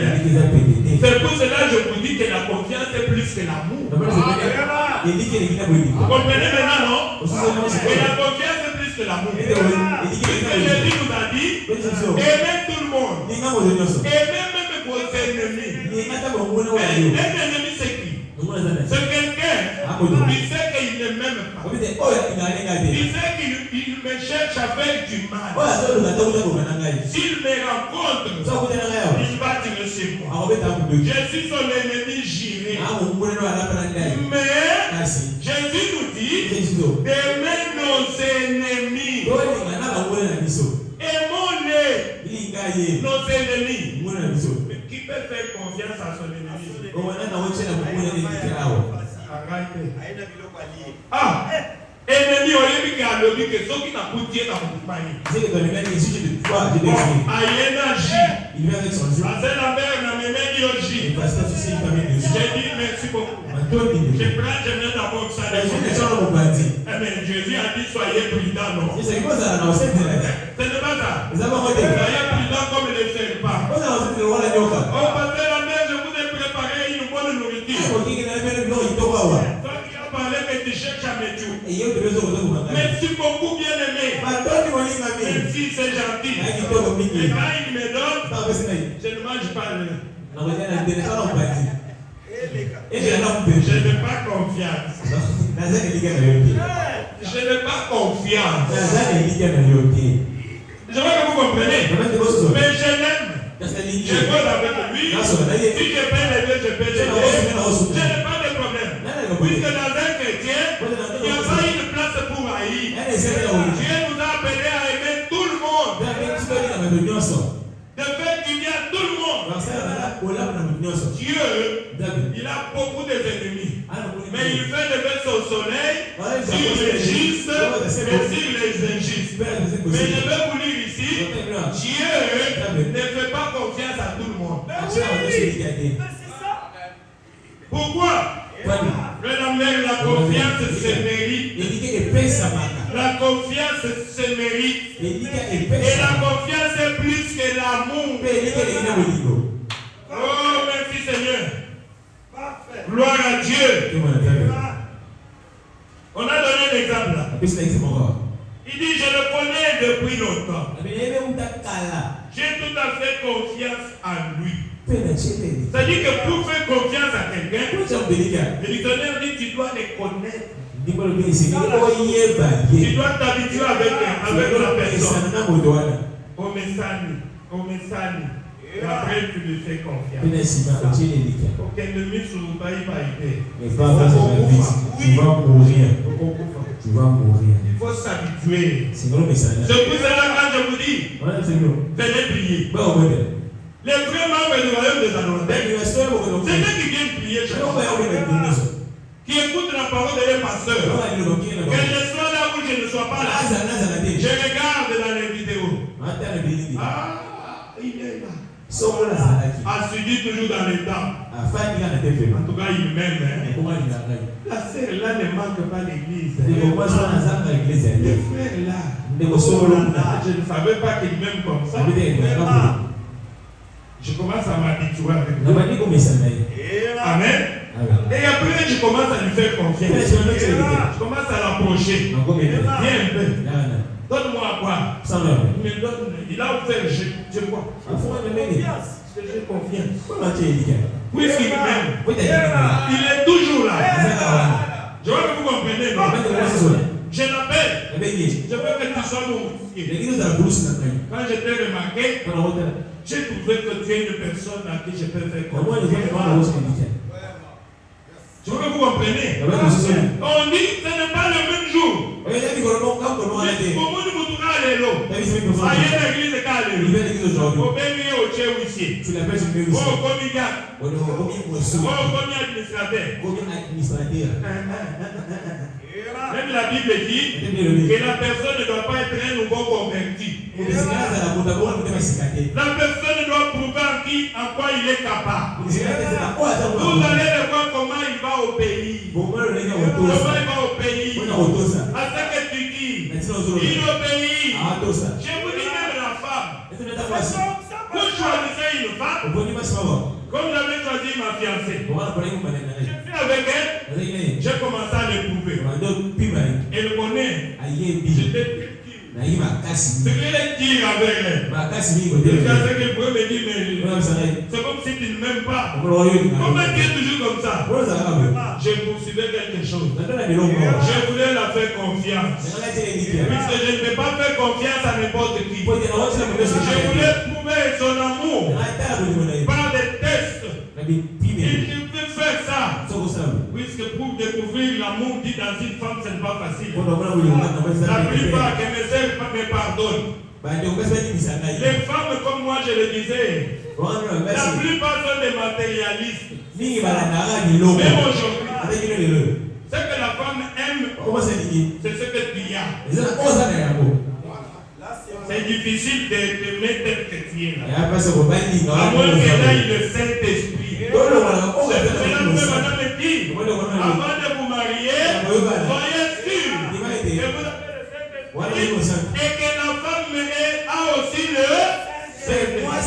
C'est pour cela que je vous dis que la confiance est plus que l'amour. Vous comprenez maintenant, non? Que la confiance est plus que l'amour. Jésus nous a dit, aimez tout le monde. Aimez même vos ennemis. Un ennemi, c'est qui? C'est quelqu'un qui sait qu'il ne m'aime pas. Il sait qu'il me cherche à faire du mal. S'il me rencontre, il va tirer sur moi. Je suis son ennemi juré. Mais Jésus nous dit d'aimer nos ennemis. Aimons-les, nos ennemis. Mais qui peut faire confiance à son ennemi? Ah, ennemi, on est mis à l'objet que ceux qui n'ont pas dit dans mon compagnie. Il vient avec son jeu. La mère n'a même dit au J. J'ai dit merci beaucoup. Je prends, je viens d'abord ça. Mais Jésus a dit soyez prudents, non? Ce n'est pas ça. Soyez prudents comme les serpents. Oh, parce que la mère, je vous ai préparé une bonne nourriture. Toi qui as parlé que tu cherches à me tuer. Merci beaucoup, bien aimé. Merci, c'est gentil. Et quand il me donne, je ne mange pas rien. Je n'ai pas confiance. Je n'ai pas confiance. Je veux que vous compreniez. Mais je l'aime. Je cause avec lui. Si je peux l'aider, je peux l'aider. Je n'ai pas de problème. Puisque dans un chrétien, il n'y a pas une place pour haïr. Dieu nous a appelés à aimer tout le monde. De faire du bien à tout le monde. Dieu, il a beaucoup d'ennemis. Mais il fait lever son soleil sur les justes et sur les injustes. Mais je vais vous dire ici, Dieu ne fait pas confiance à tout le monde. Pourquoi? La confiance se mérite. La confiance se mérite. Et la confiance est plus que l'amour. Oh, merci Seigneur. Gloire à Dieu. On a donné un exemple là. Il dit, je le connais depuis longtemps. J'ai tout à fait confiance en lui. C'est-à-dire que pour faire confiance à quelqu'un, le dictionnaire dit tu dois les connaître. Tu dois t'habituer avec la personne. Omesani. Et après, tu lui fais confiance. Aucun ennemi sur le pays va aider. Tu vas mourir. Tu vas mourir. Il faut s'habituer. C'est pour cela quand je vous dis, venez prier. Les vrais membres du royaume des Anontins, c'est eux qui viennent prier chez nous, qui écoutent la parole de les pasteurs. Que je sois là ou je ne sois pas là, je regarde dans les vidéos. Ah, il est là. Assidu toujours dans les temps. En tout cas, il m'aime. La sœur là ne manque pas l'église. Les frères là, je ne savais pas qu'il m'aime comme ça. Je commence à m'habituer avec lui. Amen. Et après, je commence à lui faire confiance. Je commence à l'approcher. Viens un peu. Donne-moi à quoi? Il me donne. Il a offert, je vois. Parce que j'ai confiance. Puisqu'il m'aime. Il est toujours là. Je veux que vous compreniez. Je l'appelle. Je veux que tu sois mon fils. Quand je t'ai remarqué, j'ai trouvé que tu es une personne à qui je peux faire confiance. Je veux que vous compreniez. On dit que ce n'est pas le même jour. Même la Bible dit que la personne ne doit pas être un nouveau converti. La personne doit prouver en quoi il est capable. Vous allez le voir comment il va au pays. Comment il va au pays. À ce que tu dis, il obéit. Je vous dis même la femme. Vous choisissez une femme. Comme j'avais choisi ma fiancée. Je suis avec elle. J'ai commencé à l'éprouver. Elle connaît. J'étais ce que je dis avec elle. Je pouvais me dire, mais c'est comme si tu ne m'aimes pas. Comment tu es toujours comme ça? Je poursuivais quelque chose. Je voulais la faire confiance. Puisque je ne peux pas faire confiance à n'importe qui. Je voulais prouver son amour par des tests. Il peut faire ça. Puisque pour découvrir l'amour dit dans une femme, ce n'est pas facile. La plupart que mes sœurs me pardonnent. Les femmes, comme moi je le disais, la plupart sont des matérialistes. Même aujourd'hui, ce que la femme aime, c'est ce que tu as. C'est difficile de mettre chrétien là. À moins que là, il le Saint-Esprit. C'est cela que madame me dit. Avant de vous marier, soyez sûr. Et que la femme a aussi le Saint-Esprit.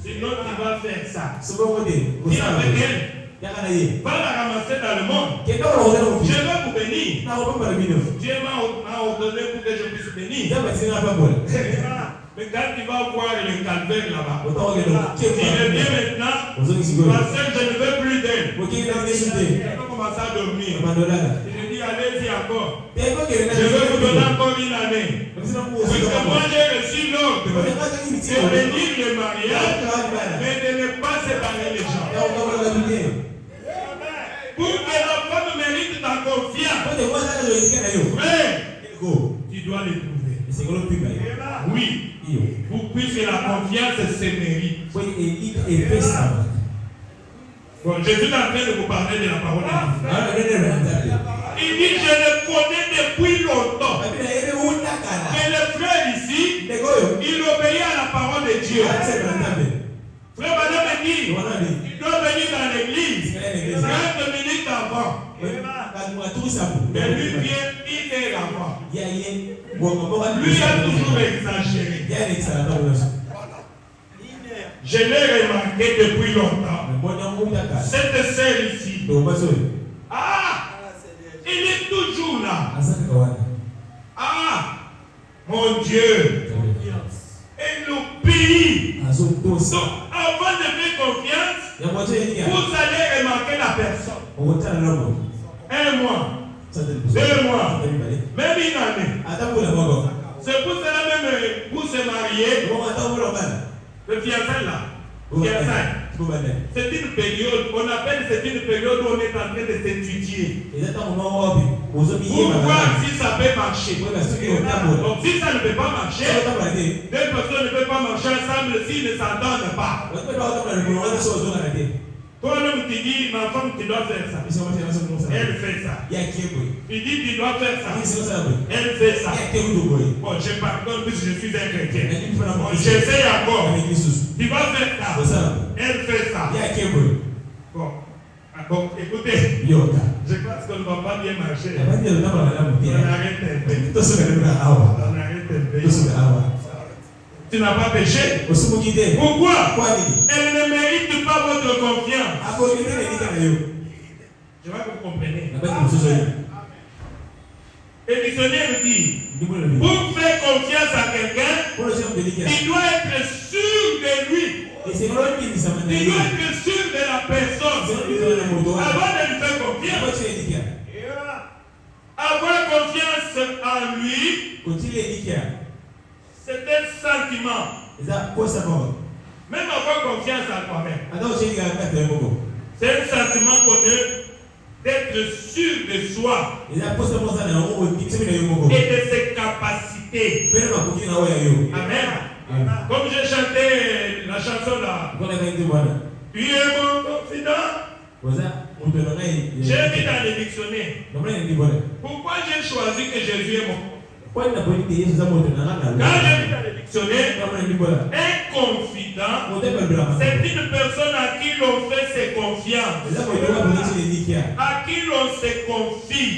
Sinon, tu vas faire ça. Dis avec elle. Va la ramasser dans le monde. Je vais vous bénir. Dieu m'a ordonné pour que je puisse bénir. Mais quand tu vas voir le calvaire là-bas, il est bien maintenant. Parce que je ne veux plus d'elle. Elle va commencer à dormir. Je dis, allez-y encore. Je vais vous donner encore une année. Puisque moi j'ai reçu l'ordre de bénir le mariage, mais de ne pas séparer les gens. Pour que la femme mérite ta confiance, frère, tu dois l'éprouver. Oui. Puisque la confiance se mérite. Bon, je suis en train de vous parler de la parole de Dieu. Il dit, je le connais depuis longtemps. Et le frère ici, il obéit à la parole de Dieu. Frère Madame me dit, il doit venir dans l'église 30 minutes avant. Mais lui vient 1 heure avant. Lui a toujours exagéré. Je l'ai remarqué depuis longtemps. Cette sœur ici, il est toujours là. Mon Dieu. Et le pays. Donc, avant de faire confiance, vous allez remarquer la personne. 1 mois, 2 mois, même 1 année. C'est pour cela même pour se marier. Le fiançailles là. Fiançailles. C'est une période, on appelle c'est une période où on est en train de s'étudier. Pour voir si ça peut marcher. Donc si ça ne peut pas marcher, deux personnes ne peuvent pas marcher ensemble s'ils ne s'entendent pas. Toi-même tu dis, ma femme tu dois faire ça. Elle fait ça. Tu dis tu dois faire ça. Elle fait ça. Bon, je pardonne puisque je suis un chrétien. Bon, j'essaie encore. Tu vas faire ça. Elle fait ça. Bon, écoutez, je pense qu'on ne va pas bien marcher. On arrête un peu. On arrête un peu. Tu n'as pas péché. Pourquoi? Elle ne mérite pas votre confiance. Je vois que vous comprenez. Et le dictionnaire dit, pour faire confiance à quelqu'un, il doit être sûr de lui. Il doit être sûr de la personne avant de lui faire confiance. Avoir confiance en lui, c'est un sentiment. Même avoir confiance en toi-même. C'est un sentiment qu'on a d'être sûr de soi et de ses capacités. Amen. Comme j'ai chanté la chanson là. Tu es mon confident. J'ai mis dans le dictionnaire. Pourquoi j'ai choisi que Jésus est mon confident? Quand j'ai mis dans le dictionnaire, un confident, c'est une personne à qui l'on fait ses confiances, à qui l'on se confie,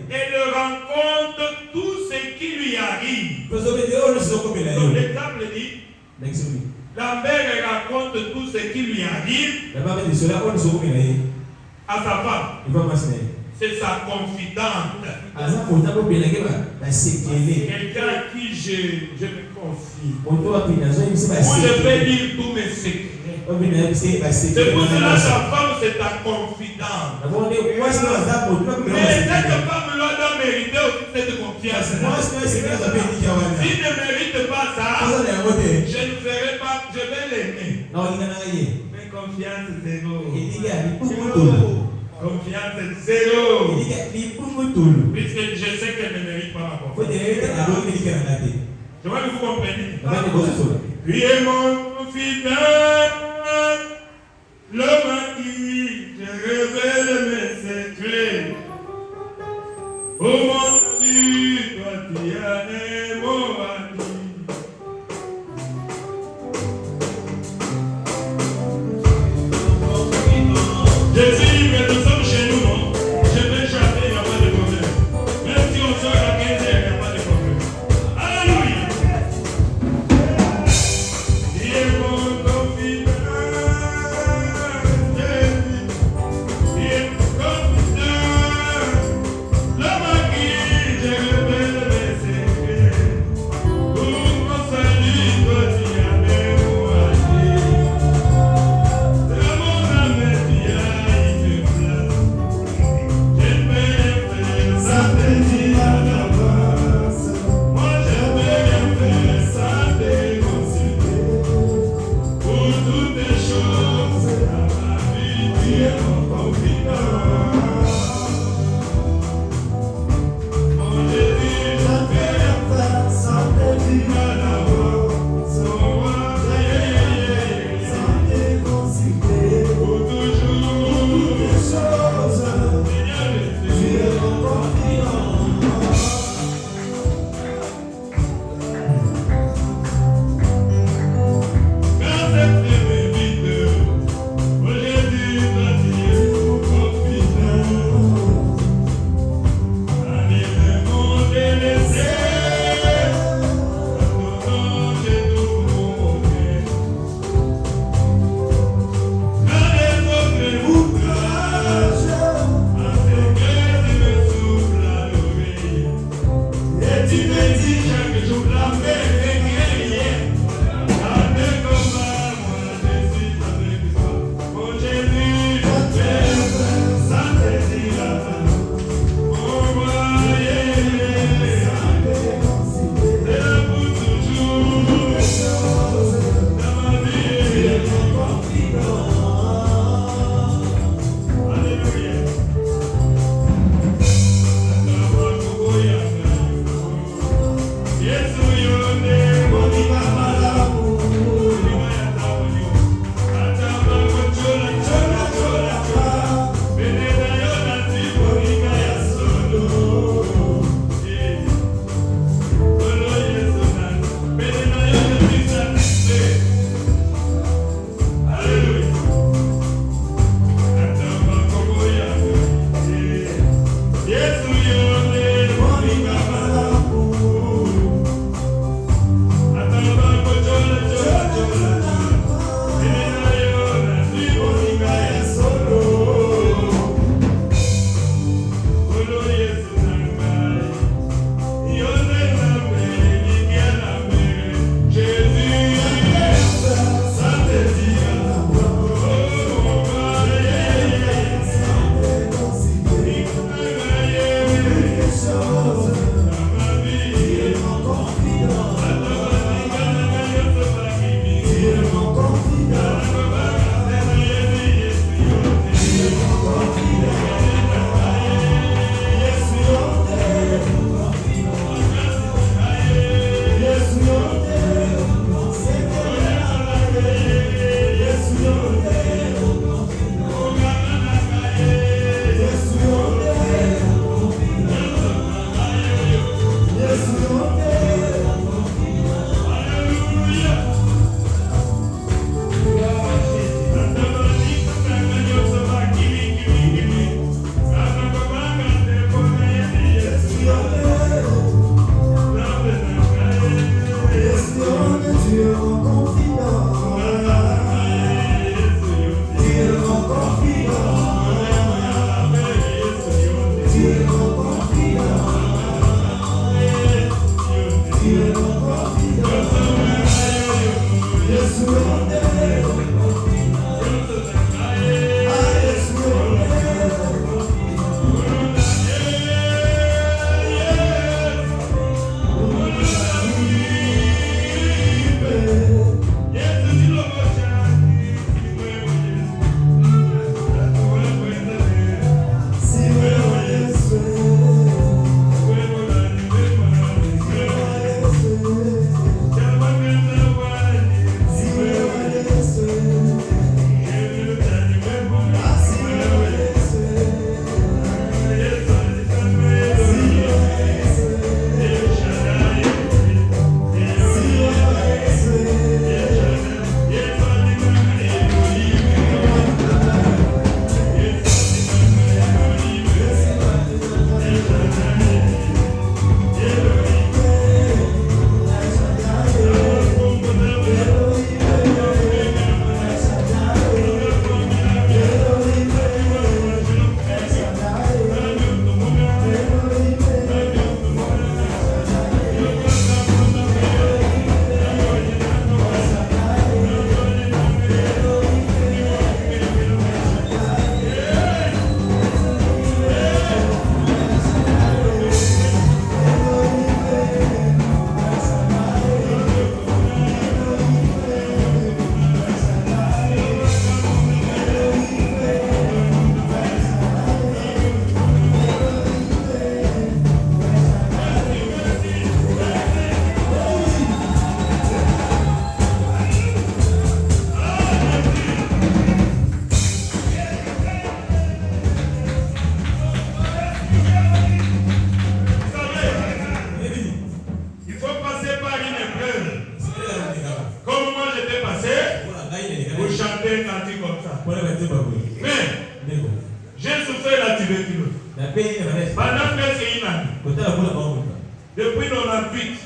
et le rencontre tout ce qui lui arrive. Donc l'exemple dit, la mère raconte tout ce qui lui arrive à sa femme. C'est sa confidente. Quelqu'un à qui je me confie. Où je peux dire tous mes secrets. C'est pour cela sa femme c'est ta confidente. Mais cette femme-là doit mériter aussi cette confiance. S'il ne mérite pas ça, je ne ferai pas, je vais l'aimer. Mais confiance zéro. Confiance zéro. Puisque je sais qu'elle ne mérite pas ma confiance. Je vois que vous comprenez. Lui est mon fidèle, l'homme à qui je révèle mes secrets. Oh mon Dieu, toi tu as un mot à dire. Jésus, mais nous sommes chez nous, non? Je vais chanter, il n'y a pas de problème. Même si on sort à 15 heures, il n'y a pas de problème. Alléluia! Il est mon confident, Jésus. Pendant presque une année. Depuis 98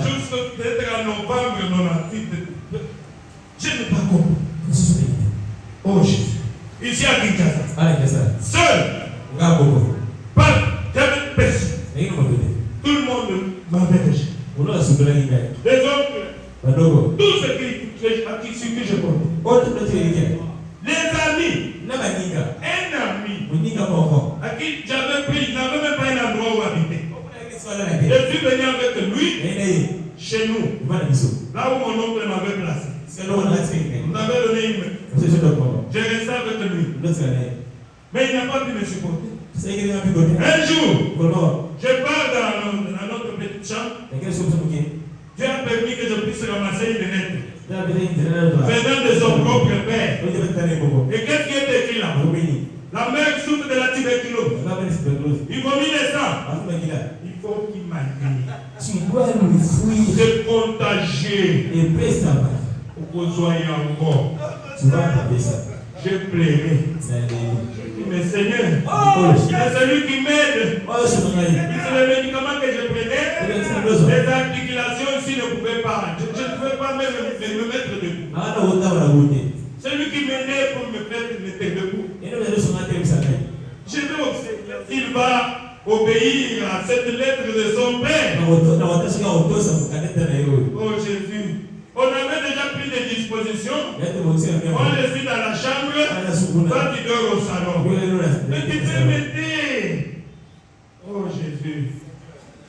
jusqu'à peut-être en novembre 98, je n'ai pas compris. Oh Jésus. Ici à Kinshasa. Seul. Pas de personne. Tout le monde m'avait rejeté. Les oncles. Tout ce que je connais. Les amis. Un ami. À qui j'avais pris, il n'avait même pas un endroit où habiter. Je suis venu avec lui chez nous. Là où mon oncle m'avait placé. On m'avait donné une main. J'ai resté avec lui. Mais il n'a pas pu me supporter. Un jour, je pars dans notre petite chambre. Dieu a permis que je puisse ramasser une lettre venant de son propre père. Et qu'est-ce qui est écrit là? La mère souffre de la tuberculose. Il vomit le sang. Il faut qu'il m'aille. Tu dois le fuir. C'est contagieux. Et paie ça. Pour que vous soyez encore. Tu vas taper ça. J'ai pleuré. Mais Seigneur, c'est celui qui m'aide. C'est le médicament que je prenais. Les articulations ici ne pouvaient pas. Je ne pouvais pas même me mettre debout. Celui qui m'aidait pour me faire me mettre debout. Je vais observer s'il va obéir à cette lettre de son père. Oh Jésus. On avait déjà pris des dispositions. On est ici dans la chambre. Toi, tu dors au salon. Mais tu te mettais. Oh Jésus.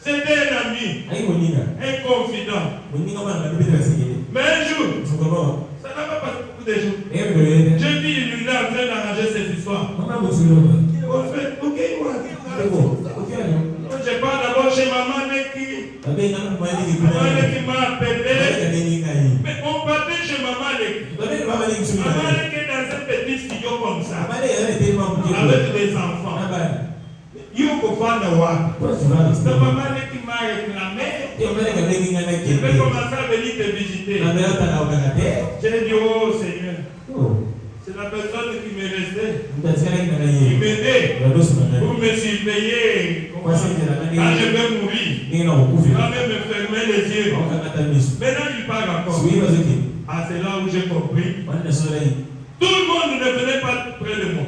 C'était un ami. Un confident. Mais un jour, ça n'a pas passé beaucoup de jours. Je dis, il est en train d'arranger cette histoire. On fait, ok, je pars d'abord chez maman Neki. Maman Neki m'a appelé. Mais on partait chez maman Neki. Maman Neki est dans un petit studio comme ça. Avec des enfants. Il faut faire le roi. Maman Neki m'a réclamé. Je vais commencer à venir te visiter. J'ai dit, oh Seigneur. C'est la personne qui me restait. Il m'aidait. Vous me surveillez. Quand je vais mourir, il va même me fermer les yeux. Maintenant, il parle encore. Ah, c'est là où j'ai compris. Tout le monde ne venait pas près de moi.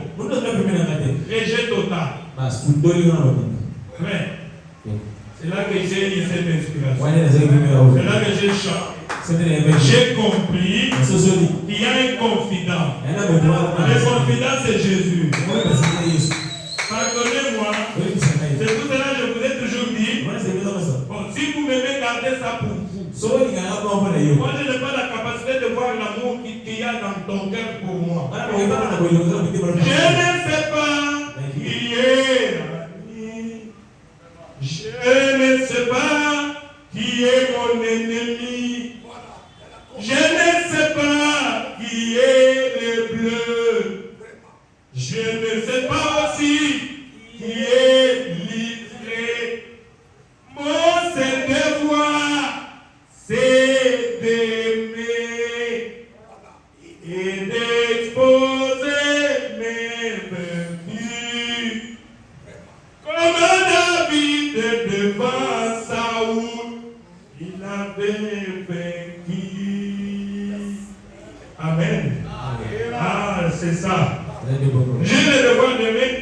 Rejet total. Mais, c'est là que j'ai eu cette inspiration. C'est là que j'ai chanté. J'ai compris qu'il y a un confident. Le confident, c'est Jésus. Pardonnez-moi. C'est tout cela que je vous ai toujours dit. Bon, si vous m'aimez, gardez ça pour vous. Moi, je n'ai pas la capacité de voir l'amour qu'il y a dans ton cœur pour moi. Je ne sais pas qui est l'ami. Je ne sais pas qui est mon ennemi. Je ne sais pas qui est le bleu. Je ne sais pas aussi qui est livré. Mon seul devoir, c'est d'aimer et d'exposer mes vertus. Comme David devant Saoul, il avait vaincu. Amen. Ah, c'est ça. J'ai le devoir d'aimer,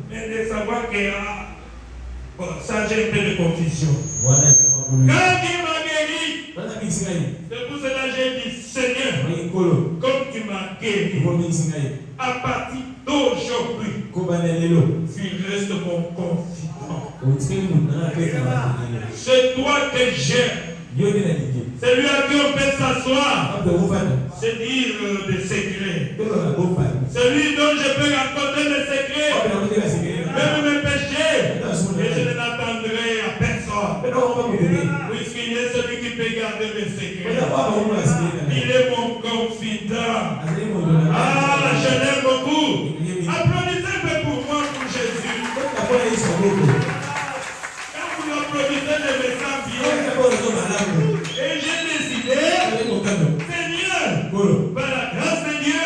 mais de savoir que bon, ça j'ai un peu de confusion. Quand il m'a guéri, c'est pour cela que j'ai dit, Seigneur, comme tu m'as guéri, à partir d'aujourd'hui, tu restes mon confident. C'est toi que j'aime. C'est lui à qui on peut s'asseoir. C'est dire des secrets. C'est lui dont je peux raconter des secrets. Même mes péchés. Et je ne l'attendrai à personne. Puisqu'il est celui qui peut garder mes secrets. Il est mon confident. Ah, je l'aime beaucoup. Applaudissez un peu pour moi, pour Jésus. Quand vous applaudissez, je me sens bien. Et j'ai décidé, Seigneur, par la grâce de Dieu,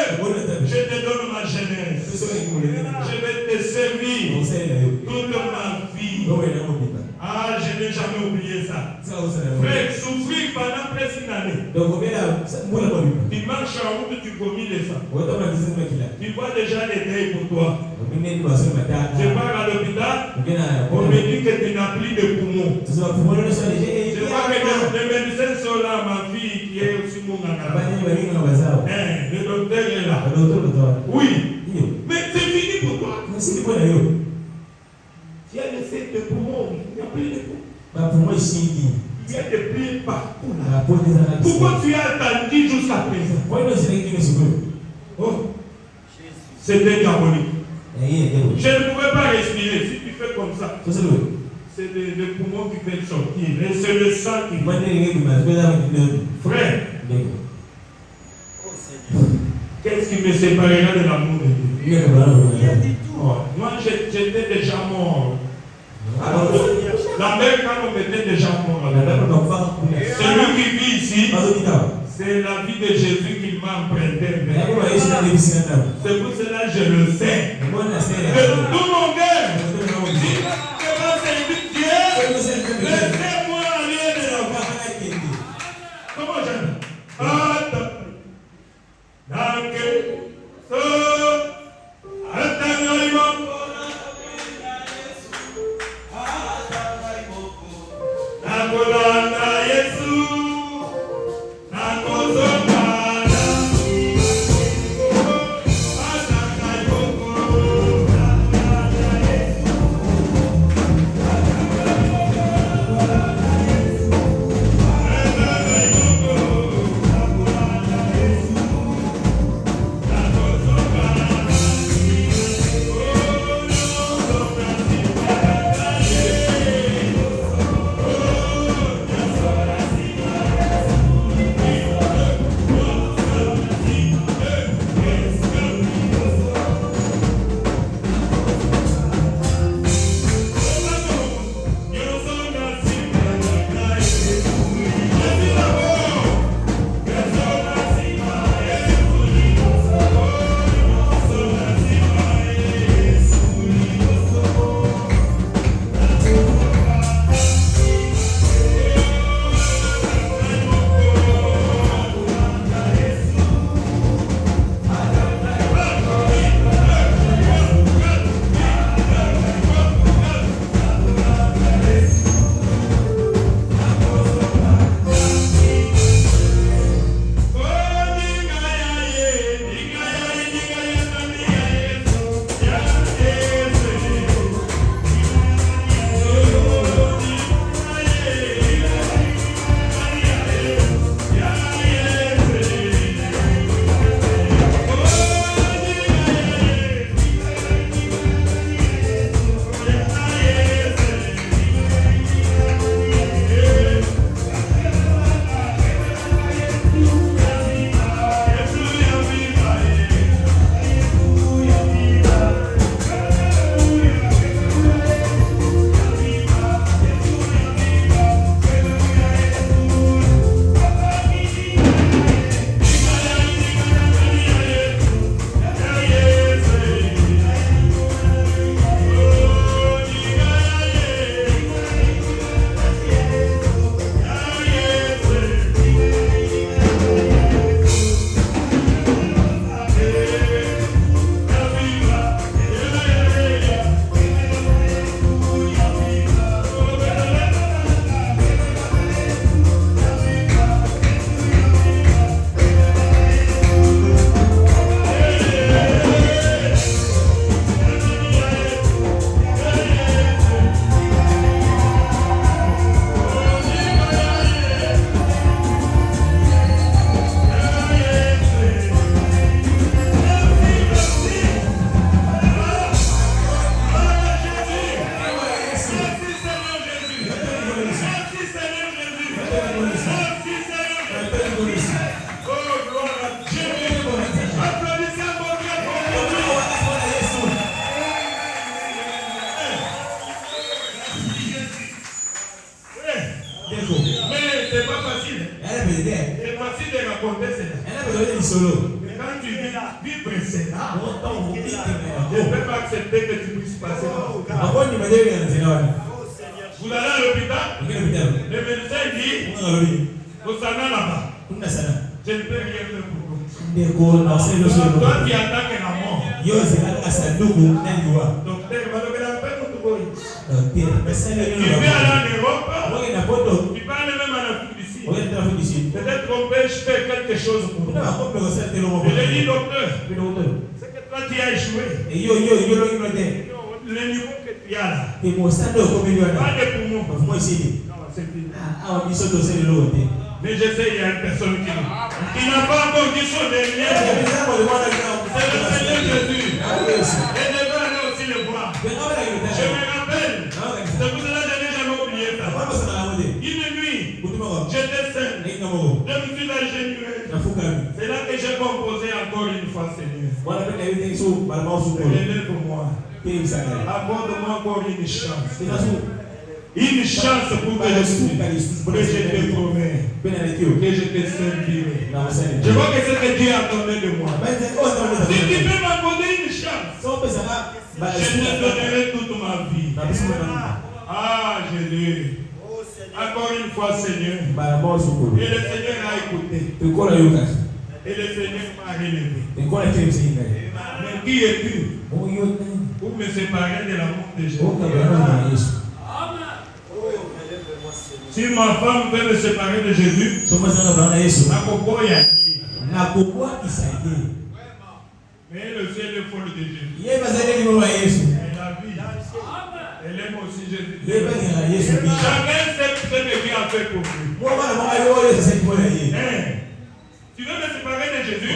je te donne ma jeunesse. où tu vomis les sang. Tu vois déjà les deuils pour toi. Je pars à l'hôpital, on me dit que tu n'as plus de poumons. Je vois que les médecins sont là, ma fille qui est aussi mon gars. Le docteur est là. Oui. Mais c'est fini pour toi. Tu as laissé tes poumons. Il n'y a plus de poumons. Il y a des plaies partout là. Pourquoi tu as attendu jusqu'à présent? Oh, c'était diabolique. Je ne pouvais pas respirer. Si tu fais comme ça, c'est le poumon qui fait sortir. Et c'est le sang qui fait. Frère, qu'est-ce qui me séparera de l'amour de Dieu? Oh, moi, j'étais déjà mort. Alors, la mère, quand on était déjà mort, celui qui vit ici, c'est la vie de Jésus qui m'a emprunté. C'est pour cela que je le sais. De tout mon cœur, si je vais servir Dieu, laissez-moi aller de la voie. Comment j'aime? Quand tu vis précédent, je ne peux pas accepter que tu puisses passer. Vous allez à l'hôpital, le médecin dit, vous allez là-bas. Je ne peux rien faire pour vous. Toi qui attaques la mort. Donc, tu peux aller en Europe, tu peux aller même en Afrique du Sud. Peut-être qu'on peut faire quelque chose pour toi. Je lui dis, docteur, c'est que toi tu as échoué. Le niveau que tu as là, pas de poumons. Non, c'est fini. Mais je sais, il y a une personne qui n'a pas encore dit son dernier. C'est le Seigneur Jésus. Et je vais aller aussi le voir. Je me rappelle. C'est pour cela que je n'ai jamais oublié ça. Une nuit, j'étais seul. Je me suis agenouillé. C'est là que j'ai composé encore une fois, Seigneur. Élève moi. Accorde-moi encore une chance. Une chance pour que je te promets, que je te servirai. Je vois que c'est que Dieu a donné de moi. Si tu peux m'accorder une chance, je te donnerai toute ma vie. Ah, Jésus. Encore une fois, Seigneur. Et le Seigneur a écouté. Et le Seigneur m'a relevé. Mais qui es-tu pour me séparer de l'amour de Jésus? Si ma femme veut me séparer de Jésus, mais le ciel est folle de Jésus. Elle la vie. Elle aime aussi Jésus. Chacun sait ce que Dieu a fait pour lui. Tu veux me séparer de Jésus?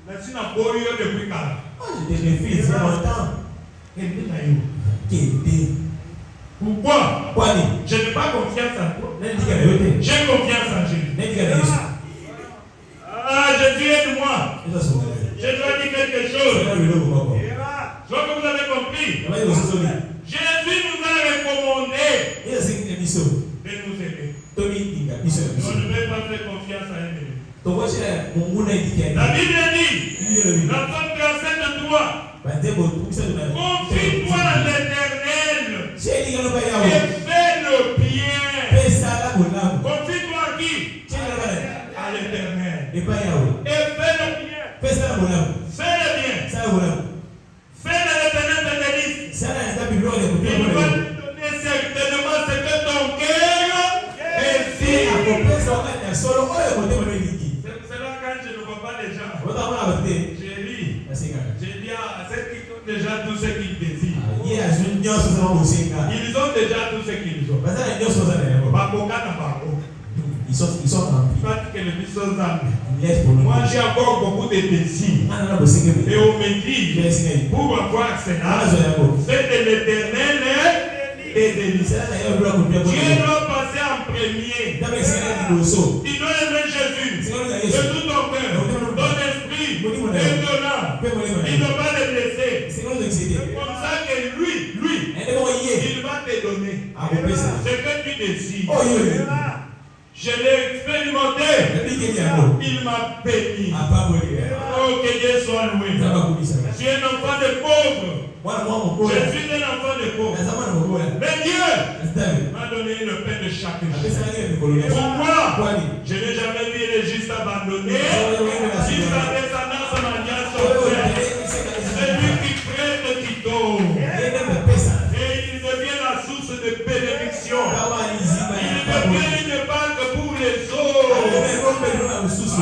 Mais tu n'as pas eu depuis quand? Pourquoi? Je n'ai pas confiance en toi. J'ai confiance en Jésus. Ah, Jésus aide-moi. Je dois dire quelque chose. Je vois que vous avez compris. Jésus nous a recommandé de nous aider. On ne peut pas faire confiance à un ennemi. La Bible dit, dans Psaume 37, confie-toi à l'Éternel et fais le bien. Confie-toi à qui? À l'Éternel. Et fais le bien. Fais le bien. Fais l'Éternel te délice. Il va te donner certainement ce que ton cœur désire. C'est là quand je ne vois pas les gens. J'ai dit à ceux qui ont déjà tout ce qu'ils désirent. Ils ont déjà tout ce qu'ils ont. Ils sont remplis. Moi j'ai encore beaucoup de désirs. Et on me dit, pour avoir cela, c'est de l'Éternel et des délices. Dieu doit passer en premier. Tu dois aimer Jésus de tout ton cœur, ton esprit et ton âme. Il ne va pas le blesser. C'est comme ça que lui, il va te donner ce que tu désires. Je l'ai expérimenté. Il m'a béni. Oh, que Dieu soit loué. Je suis un enfant de pauvre. Je suis un enfant de pauvre. Mais Dieu m'a donné une paix de chaque jour. Pourquoi? Je n'ai jamais vu les justes abandonnés. Si sa descendance m'a dit à son frère, c'est lui qui prête, qui donne. Et il devient la source de bénédiction. Il devient une banque pour les autres.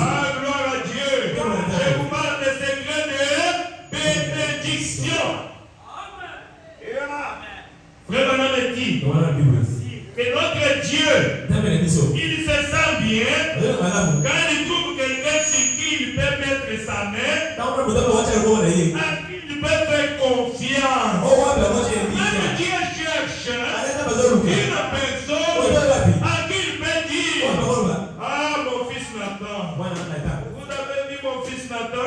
Ah, gloire à Dieu. Je vous parle des secrets de bénédiction. Frère Branham dit que notre Dieu, il se sent bien quand il trouve quelqu'un sur qui il peut mettre sa main, à qui il peut faire confiance. Même Dieu cherche une personne à qui il peut dire, ah, mon fils Nathan, vous avez dit mon fils Nathan,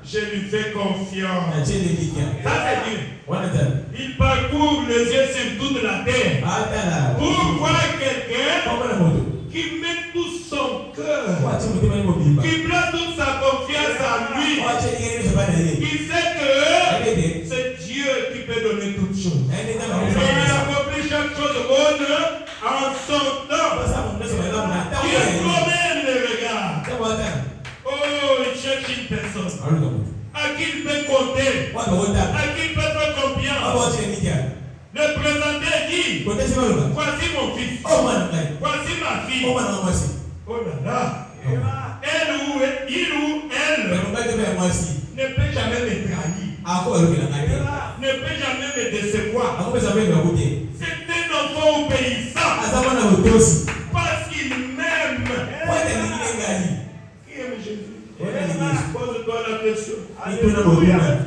je lui fais confiance. Ça c'est Dieu. Il parcourt les yeux sur toute la terre pour voir quelqu'un qui met tout son cœur, qui place toute sa confiance en lui, qui sait que c'est Dieu qui peut donner toutes choses. Il accomplit chaque chose bonne en son temps. Dieu promène le regard. Oh, il peut compter, à qui il peut faire confiance. Le présenter dit, voici mon fils, voici ma fille. Oh là là. Il ou elle ne peut jamais me trahir, ne peut jamais me décevoir. C'est un enfant obéissant parce qu'il m'aime. Qui aime Jésus? Pose-toi la question. Est-ce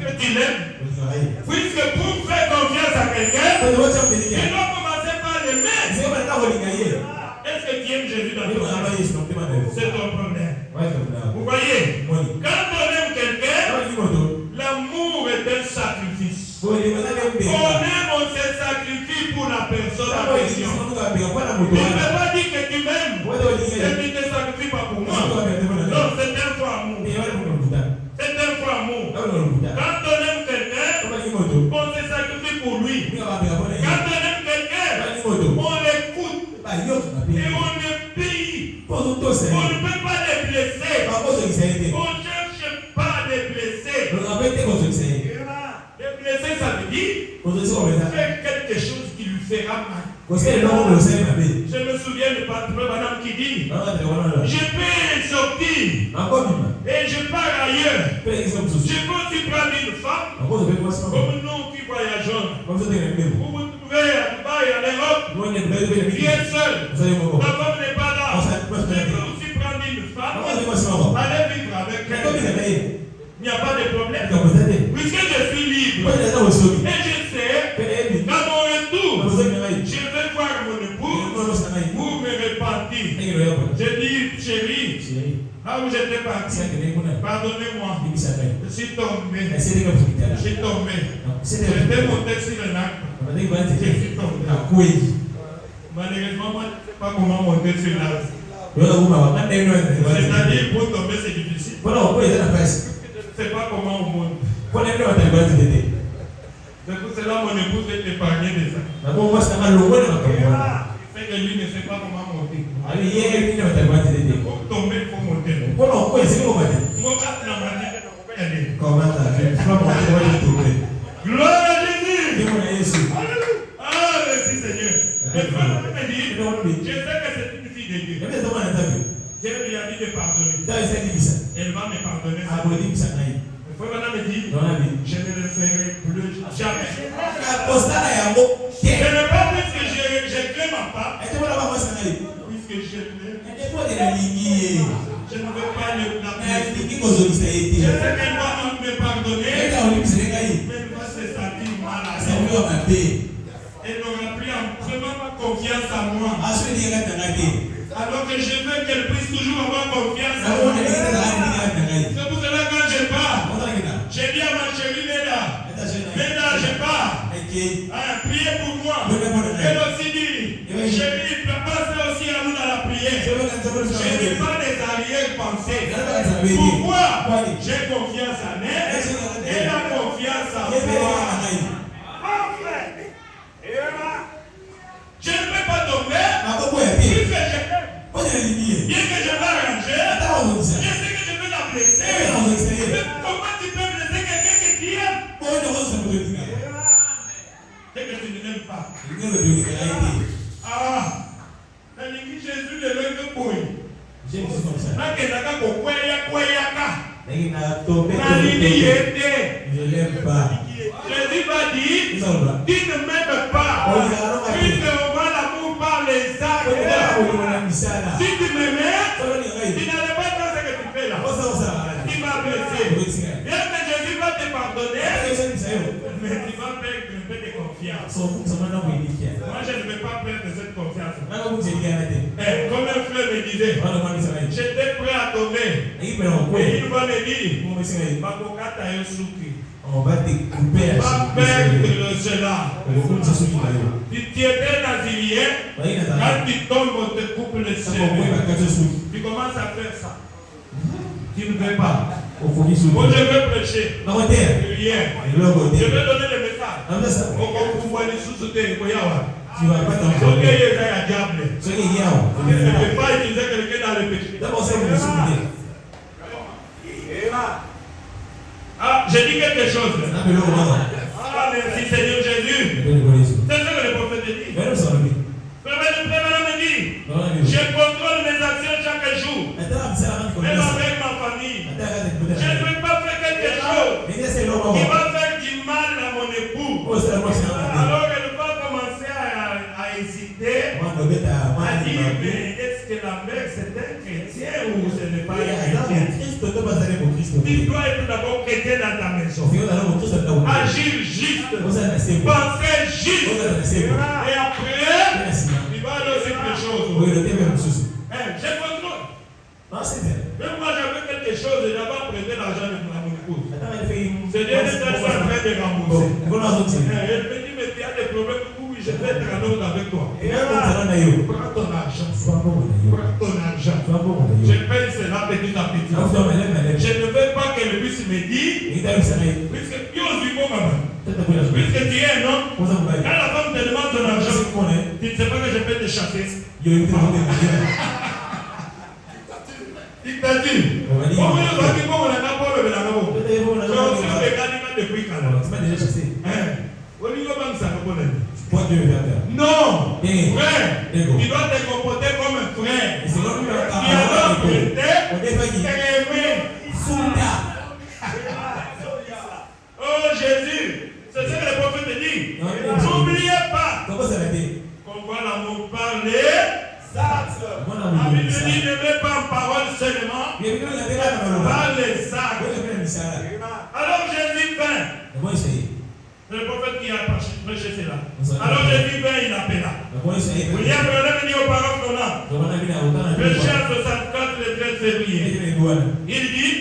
que tu l'aimes? Puisque pour faire confiance à quelqu'un, tu dois commencer par l'aimer. Est-ce que tu aimes Jésus dans ton cœur? C'est ton problème. Vous voyez, quand on aime quelqu'un, l'amour est un sacrifice. On aime, on se sacrifie pour la personne en question. Tu ne peux pas dire que tu m'aimes et tu ne te sacrifies pas pour moi. Non, c'est un faux amour. C'est un faux amour. Quand on aime quelqu'un, on se sacrifie pour lui. Quand on aime quelqu'un, on l'écoute et on le paye. On ne peut pas les blesser. On ne cherche pas à les blesser. Les blesser, ça veut dire faire quelque chose qui lui fera mal. Je me souviens de Patrick Madame qui dit, je peux sortir et je pars ailleurs. Je peux aussi prendre une femme comme nous qui voyageons. Vous vous trouvez à Dubaï, à l'Europe, qui est seul. La femme n'est pas là. Je peux aussi prendre une femme, aller vivre avec elle. Il n'y a pas de problème. Puisque je suis libre et je sais, dans mon retour, je vais voir mon épouse pour me repentir. Je dis, chérie, là où j'étais parti, pardonnez-moi, je suis tombé. J'étais monté sur un arbre. Je suis tombé. Malheureusement, moi, je ne sais pas comment monter sur l'arbre. C'est-à-dire, pour tomber, c'est difficile. Je ne sais pas comment on monte. C'est pour cela que mon épouse veut t'épargner de ça. C'est que lui ne sait pas comment monter. Pour tomber, il faut monter. Gloire à Jésus. Ah, merci Seigneur. Le frère me dit, je sais que c'est une fille de Dieu. Je lui ai dit de pardonner. Elle va me pardonner. Le frère me dit, je ne le ferai plus jamais. Ce n'est pas puisque je crée ma femme, puisque je l'aime. Je ne veux pas le blâmer. Je sais qu'elle va me pardonner, mais elle va se sentir mal à elle. Elle n'aura plus vraiment confiance en moi. Alors que je veux qu'elle puisse toujours avoir confiance en moi. C'est pour cela que quand je pars, j'ai dit à ma chérie Léla, je pars. Priez pour moi. Elle aussi dit, chérie, passez aussi à nous dans la prière. Je n'ai pas des arrière-pensées. Pourquoi? J'ai confiance en elle. Elle a confiance en moi. Je ne peux pas tomber. Puisque bien que je vais arranger, je sais que je vais la blesser. Mais comment tu peux blesser quelqu'un que tu aimes? C'est que tu ne l'aimes pas. Ah, Jésus ne l'aime pas. Jésus va dire, tu ne m'aimes pas. Puisque on voit l'amour par les actes. Si tu m'aimais, tu n'allais pas faire ce que tu fais là. Tu m'as blessé. Bien que Jésus va te pardonner, mais tu vas perdre un peu de confiance. Moi, je ne vais pas perdre cette confiance. Comme un frère me disait, j'étais prêt à tomber. Et il va me dire, Makokata Yosuki. On va te couper pas perdre cela. Tu étais nazirien, quand tu tombes, on te coupe le cheveu. Tu commences à faire ça. Tu ne veux pas. Moi, je veux prêcher. Rien. Je vais donner le message. Tu vas pas t'en il y a diable. Ce qui est là. Je ne peux pas utiliser quelqu'un dans le péché. D'abord, c'est vous souvenir. Ah, j'ai dit quelque chose. Ah, merci Seigneur Jésus. C'est ce que le prophète dit. Je contrôle mes actions chaque jour. Même avec ma famille. Je ne veux pas faire quelque chose qui va faire du mal à mon époux. Alors elle va commencer à hésiter, à dire, mais est-ce que la mère c'est un chrétien ou ce n'est pas un chrétien? Tu dois être d'abord chrétien dans ta maison. Agir juste. Penser juste. Et après, tu vas aller sur quelque chose. Je contrôle. Même moi j'avais quelque chose et d'abord prêter l'argent de mon épouse. C'est Dieu qui est en train de rembourser. Elle me dit, mais tu as des problèmes. Oui, je vais être en ordre avec toi. Prends ton argent. Prends ton argent. Je paye cela petit à petit. Je ne veux pas qu'elle puisse me dire, puisque tu es aussi bon, maman. Puisque tu es un homme, quand la femme te demande ton argent, tu ne sais pas que je peux te chasser. Dictature. Comment on va dire qu'on a pas le belagabo? Je suis le candidat depuis quand? Tu m'as déjà chassé. Non, frère, tu dois te comporter comme un frère. Tu as prêté et aimer. Oh Jésus, c'est ce que le prophète dit. N'oubliez pas qu'on voit l'amour parler. La Bible dit ne mets pas en parole seulement, par les actes. Alors Jésus vint. C'est le prophète qui a prêché cela. Alors Jésus vint, il appela. William Branham dit aux parents qu'on a. Péché à 64 le 13 février. Il dit,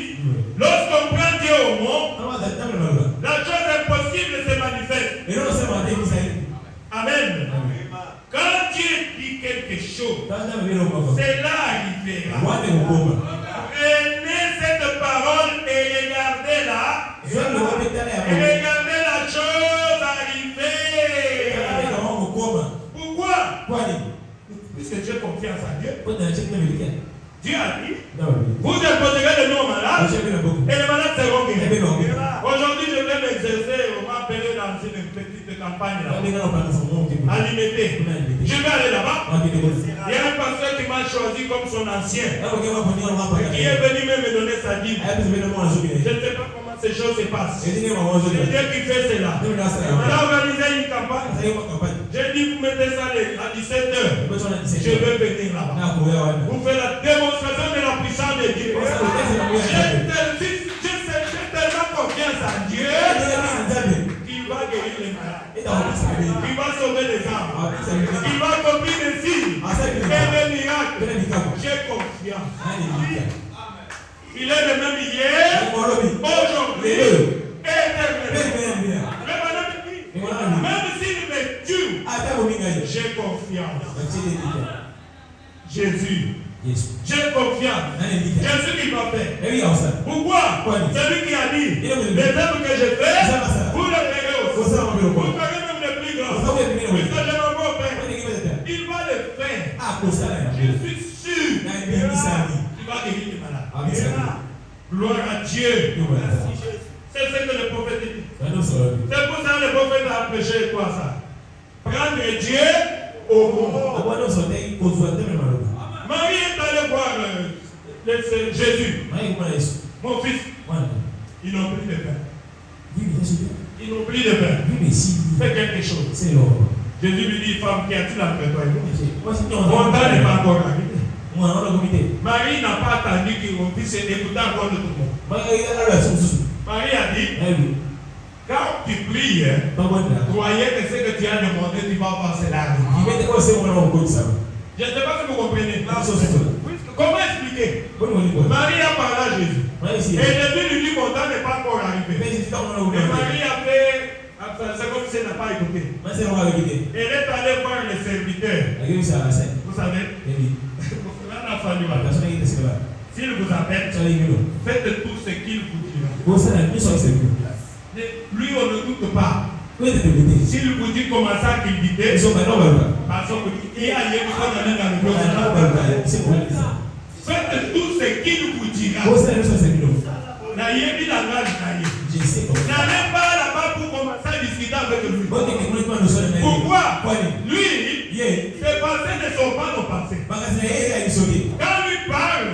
lorsqu'on prend Dieu au mot, la chose impossible se manifeste. Amen. Quand Dieu dit quelque chose, cela arrivera. Prenez cette parole et regardez-la. Et regardez la chose arriver. Pourquoi? Puisque tu as confiance en Dieu. Dieu a dit, vous déposerez le nom malade et les malades seront guéris. Aujourd'hui, je vais m'exercer, on m'a appelé dans une petite campagne là. À Limité. Je vais aller là-bas. Il y a un pasteur qui m'a choisi comme son ancien. Qui est venu même me donner sa Bible. Je ne sais pas comment ces choses se passent. C'est Dieu qui fait cela. On a organisé une campagne. J'ai dit, vous mettez ça à 17h. Je vais venir là-bas. Vous faites la démonstration de la puissance de Dieu. J'ai tellement confiance en Dieu qu'il va guérir les malades. Il va sauver les âmes. Il va accomplir des signes et des miracles. J'ai confiance. Il est le même hier, aujourd'hui, éternellement. Même s'il me tue, j'ai confiance. Jésus. J'ai confiance. Jésus qui va faire. Pourquoi? C'est lui qui a dit, les œuvres que je fais, vous les verrez aussi. Vous ferez même les plus grands. Parce que je m'en vais au Père. Il va le faire. Je suis sûr qu'il va guérir les malades. Gloire à Dieu. C'est ce que le prophète dit. C'est pour ça que le prophète a prêché quoi ça? Prendre Dieu au mot. Marie est allée voir Jésus. Mon fils, ils n'ont plus de pain. Ils n'ont plus de pain. Fais quelque chose. Jésus lui dit, femme, qu'y a-t-il après toi? Mon temps n'est pas encore arrivé. Marie n'a pas attendu qu'on puisse écouter encore de tout le monde. Marie a dit, quand tu pries, croyez que ce que tu as demandé, tu vas voir cela. Je ne sais pas si vous comprenez. Comment expliquer? Marie a parlé à Jésus. Et Jésus lui dit, mon temps n'est pas encore arrivé. Et Marie a fait, c'est comme si elle n'a pas écouté. Elle est allée voir les serviteurs. Vous savez? S'il vous appelle, faites tout ce qu'il vous dira. Lui, on ne doute pas. S'il vous dit commencer à cultiver, parce qu'il y a dans le faites tout ce qu'il vous dira. N'allez pas là-bas pour commencer à discuter avec lui. Pourquoi? Lui, ses pensées ne sont pas nos pensées. Quand lui parle,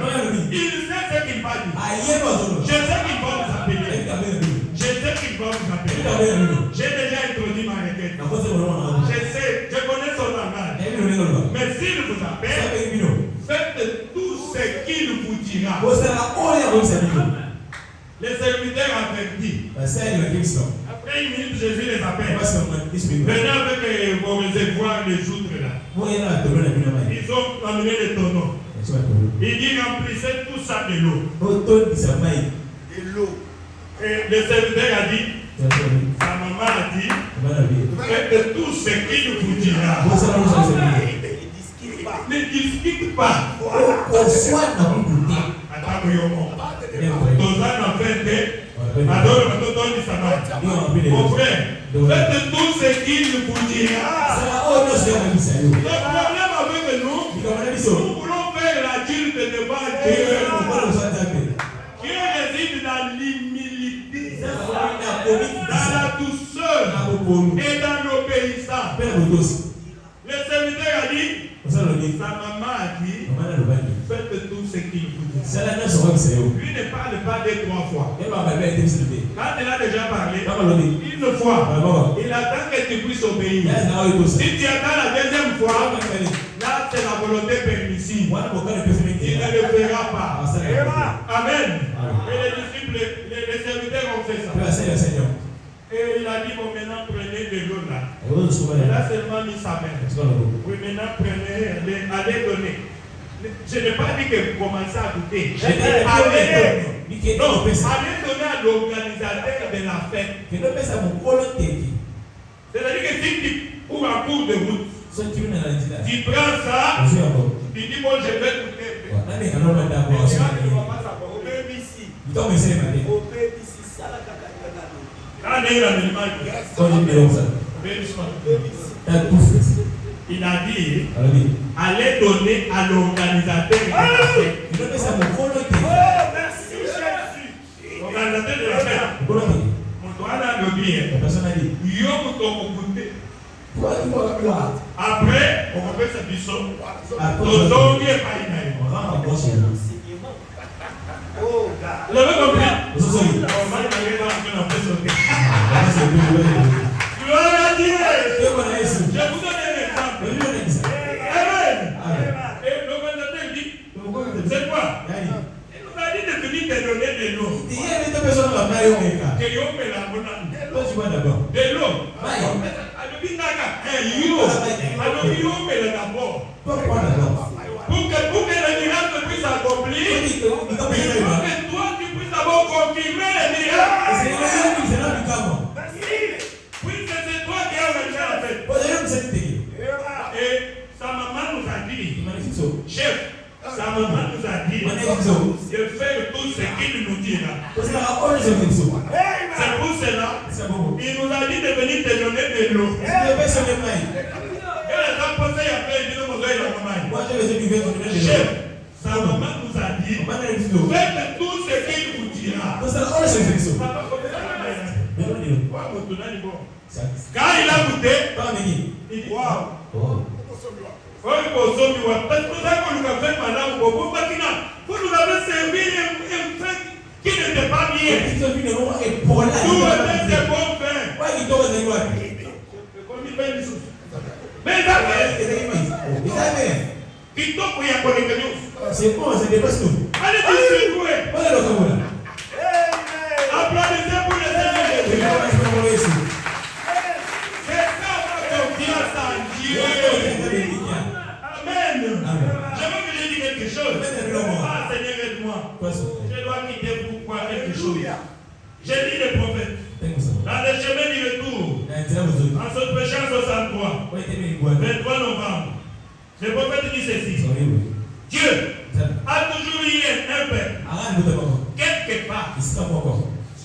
il sait ce qu'il va dire. Je sais qu'il va vous appeler. Je sais qu'il va vous appeler. J'ai déjà introduit ma requête. Je connais son langage. Mais s'il vous appelle, faites tout ce qu'il vous dira. Les serviteurs avertis. Après une minute, Jésus les appelle. Venez avec vos réservoirs, les outres là. Ils ont amené les tonneaux. Il dit remplissez tout ça de l'eau. De l'eau. Et le serviteur a dit, sa maman a dit, faites tout ce qu'il vous dira. Ne discute pas. Mon frère, faites tout ce qu'il vous dira. Le problème avec nous, nous voulons faire l'adulte devant Dieu. Dieu réside dans l'humilité, dans la douceur et dans l'obéissance. Le serviteur a dit, sa maman a dit, faites tout ce qu'il vous dit. Lui ne parle pas deux, trois fois. Quand il a déjà parlé, une fois, il attend que tu puisses obéir. Si tu attends la deuxième fois, là c'est la volonté permissive. Il ne le fera pas. Amen. Et les disciples, les serviteurs ont fait ça. Et il a dit, bon, maintenant prenez de l'eau là. Il a seulement mis sa main. Oui, maintenant prenez, allez donner. Je n'ai pas dit que vous commencez à douter. Allez donner à l'organisateur de la fête. C'est-à-dire que si tu cours en cours de route, tu prends ça, tu dis, bon, je vais goûter. Il a dit, allez donner à l'organisateur de la fête. Oh, merci Jésus. L'organisateur de la fête. Mon doigt là, le bien. Après, on va faire ce bisson. Oh, God. Vous avez compris? Gloire à Dieu. Je vous donne un exemple. Amen. Et l'organisateur dit, c'est quoi? Il nous a dit de venir te donner de l'eau. De l'eau. Pour que le miracle puisse s'accomplir, il faut que toi tu puisses d'abord confirmer le miracle. Puisque c'est toi qui as réalisé la fête. Et sa maman nous a dit, chef, sa maman nous a dit de faire tout ce qu'il nous dit là. C'est pour cela, il nous a dit de venir te donner de l'eau. Chef, sa maman nous a dit, faites tout ce qu'il vous dira. Quand il a goûté, il dit, waouh. Vous nous avez servi un truc qui n'était pas bien. Tout était bon vin. C'est bon, c'est des bastos. Allez distribuer. Applaudissez pour le Seigneur Jésus. C'est ça ma confiance en Dieu. Amen. J'aimerais que je dise quelque chose. Ah Seigneur, aide-moi. Je dois quitter pour voir quelque chose. J'ai dit le prophète. Dans le chemin du retour, en se péchant 63, 23 novembre, le prophète dit ceci. Dieu a toujours eu un père. Quelque part,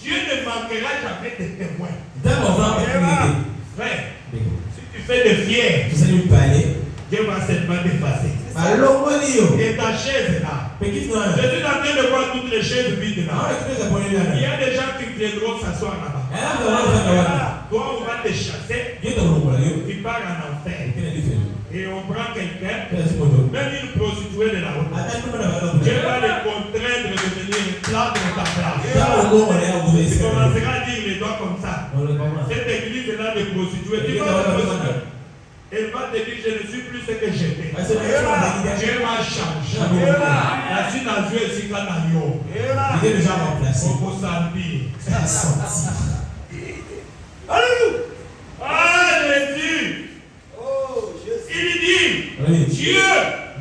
Dieu ne manquera jamais de témoins. Frère, si tu fais des fiers, Dieu va seulement t'effacer. Et ta chaise là. Je suis en train de voir toutes les chaises vides là. Il y a des gens qui viendront s'asseoir là-bas. Toi, on va te chasser. Tu pars en enfer. Et on prend quelqu'un, même une prostituée de la route. Dieu va les contraindre de venir plaindre ta place. Tu commenceras à dire les doigts comme ça. Cette église est là de prostituées. Tu vas elle va te dire, je ne suis plus ce que j'étais. Dieu m'a changé. La suite à Dieu est si quand il est déjà remplacé. Il faut sentir. Alléluia. Il dit, Dieu,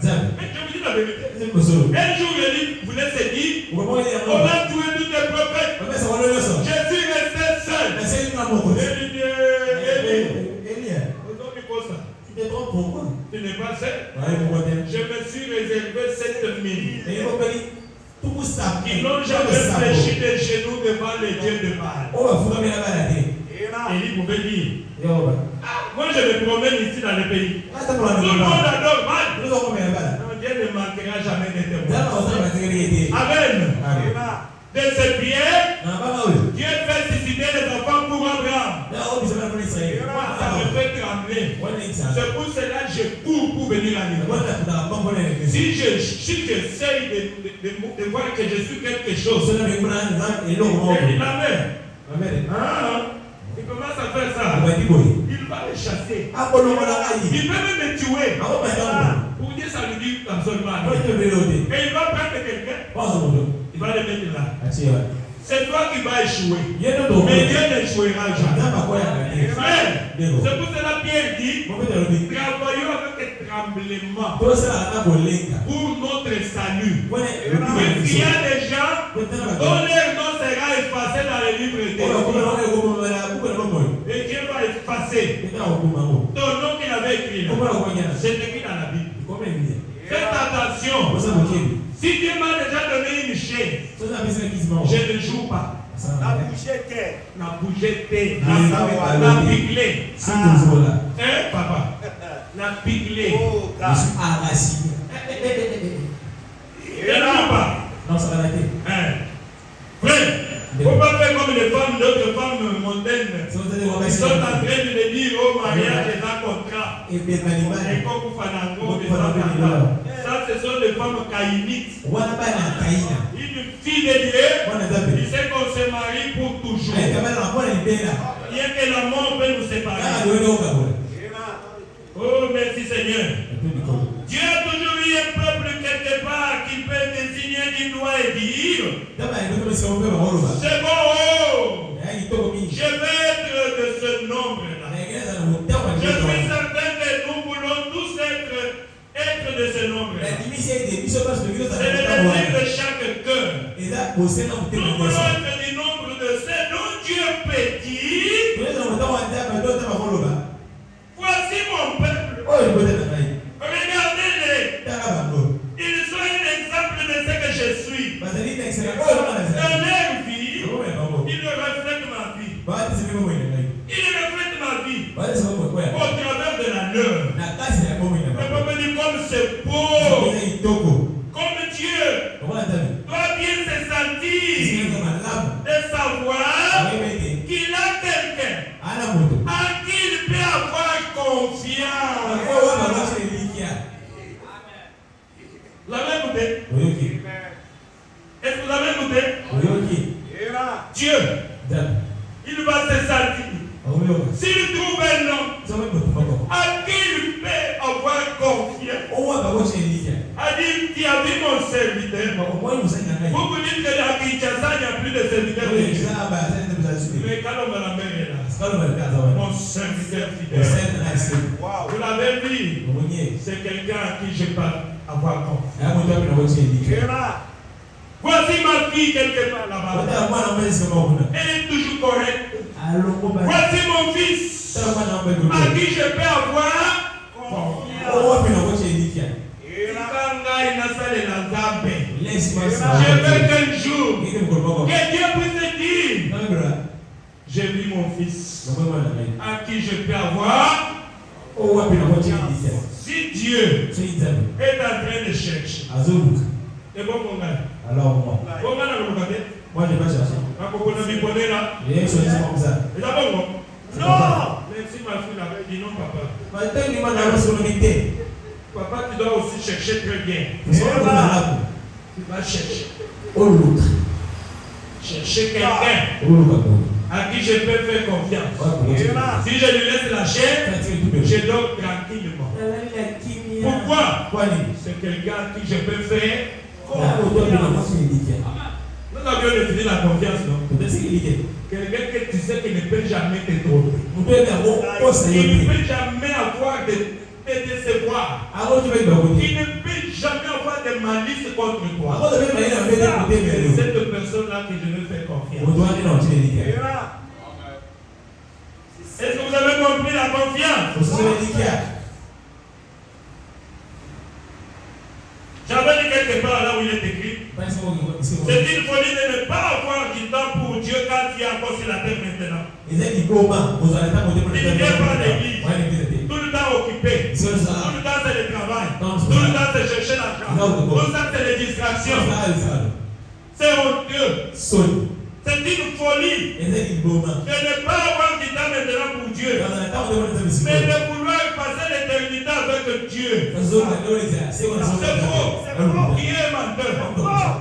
mais je vous dis la vérité. Un jour, il voulait se dire, on a tué tous les prophètes. Je suis resté seul. Tu te trompes pourquoi? Tu n'es pas seul. Je me suis réservé 7000 qui n'ont jamais fléchi les genoux devant les dieux de Baal. Et il pouvait dire, moi je me promène ici dans le pays. Tout le monde adore Baal. Dieu ne manquera jamais d'être bon. Amen. De ce bien, Dieu fait susciter les enfants pour Abraham. Ça me fait trembler. C'est pour cela que je cours pour venir à l'église. Si j'essaye de voir que je suis quelque chose, il commence à faire ça. Il va le chasser. Il va même me tuer. Pour dire ça lui dit absolument. Et il va prendre quelqu'un. Il va le mettre là. C'est toi qui vas échouer. Mais Dieu n'échouera jamais. Frère, c'est pour cela Pierre dit, travaillons avec tremblement pour notre salut. Il y a des gens dont leur nom sera effacé dans les livres de Dieu. Et Dieu va effacer ton nom qu'il avait écrit là. C'est écrit dans la Bible. Faites attention. Si Dieu m'a déjà donné une chaise, je ne joue pas. La bouche terre. La bouche terre. La piglée. Hein, papa? La piglée. Je suis enraciné. Je ne joue pas. Non, ça va l'arrêter. Frère, il ne faut pas faire comme les femmes, d'autres femmes mondaines. Ils sont en train de me dire, oh, mariage est un contrat. Et comme Fanango, ça, ce sont des femmes caïnites. Une fille de Dieu, il sait qu'on se marie pour toujours. Bien que la mort peut nous séparer. Oh, merci Seigneur. Dieu a toujours eu un peuple quelque part qui peut désigner du doigt et dire, c'est bon, oh, je vais être de ce nombre-là. Je suis certain que nous voulons tous être de ce nombre-là. C'est le désir de chaque cœur. Nous voulons être du nombre de ceux dont Dieu peut dire, voici mon peuple. Regardez-les. Ils sont un exemple de ce que je suis. Dans leur vie, ils reflètent ma vie. Ils reflètent ma vie au travers de la leur. Le peuple dit comme c'est beau. Comme Dieu doit bien se sentir de savoir qu'il a quelqu'un à qui il peut avoir confiance. Vous l'avez écouté? Est-ce que vous l'avez écouté? Dieu, il va se sentir. S'il trouve un homme à qui il peut avoir confiance, a dit, tu as vu mon serviteur. Vous vous dites que à Kinshasa, il n'y a plus de serviteurs de Dieu. Mais quand on me la met là, mon serviteur fidèle. Vous l'avez vu? C'est quelqu'un à qui je peux avoir confiance. Voici ma fille quelque part là-bas. Elle est toujours correcte. Voici mon fils à qui je peux avoir confiance. Je veux qu'un jour, que Dieu puisse dire, j'ai vu mon fils à qui je peux avoir Si Dieu est en train de chercher, c'est bon mon gars. Alors moi, Bon gars, on va regarder. moi je vais pas chercher. Quand on a mis bonnet là, Il y a une chose comme ça. c'est d'abord bon. Non. Même si ma fille l'avait dit non, papa. Maintenant, il m'a donné son unité. Papa, tu dois aussi chercher très bien. Tu Tu vas chercher. l'autre. Chercher quelqu'un à qui je peux faire confiance. Si je lui laisse la chair, je dors tranquillement. Pourquoi? C'est quelqu'un à qui je peux faire confiance. Nous avions défini la confiance, non? Quelqu'un que tu sais qu'il ne peut jamais te tromper. Il ne peut jamais avoir de décevoir. Il ne peut jamais avoir de malice contre toi. C'est cette personne-là que je veux faire confiance. Est-ce que vous avez compris la confiance? J'avais dit quelque part là où il est écrit. C'est une folie de ne pas avoir du temps pour Dieu quand il est encore sur la terre maintenant. Il ne vient pas à l'église. Tout le temps occupé. Tout le temps c'est le travail. Tout le temps c'est chercher l'argent. Tout le temps c'est les distractions. C'est honteux. C'est une folie de ne pas avoir du temps maintenant pour Dieu. Mais de vouloir passer l'éternité avec Dieu. C'est faux. Qui est menteur?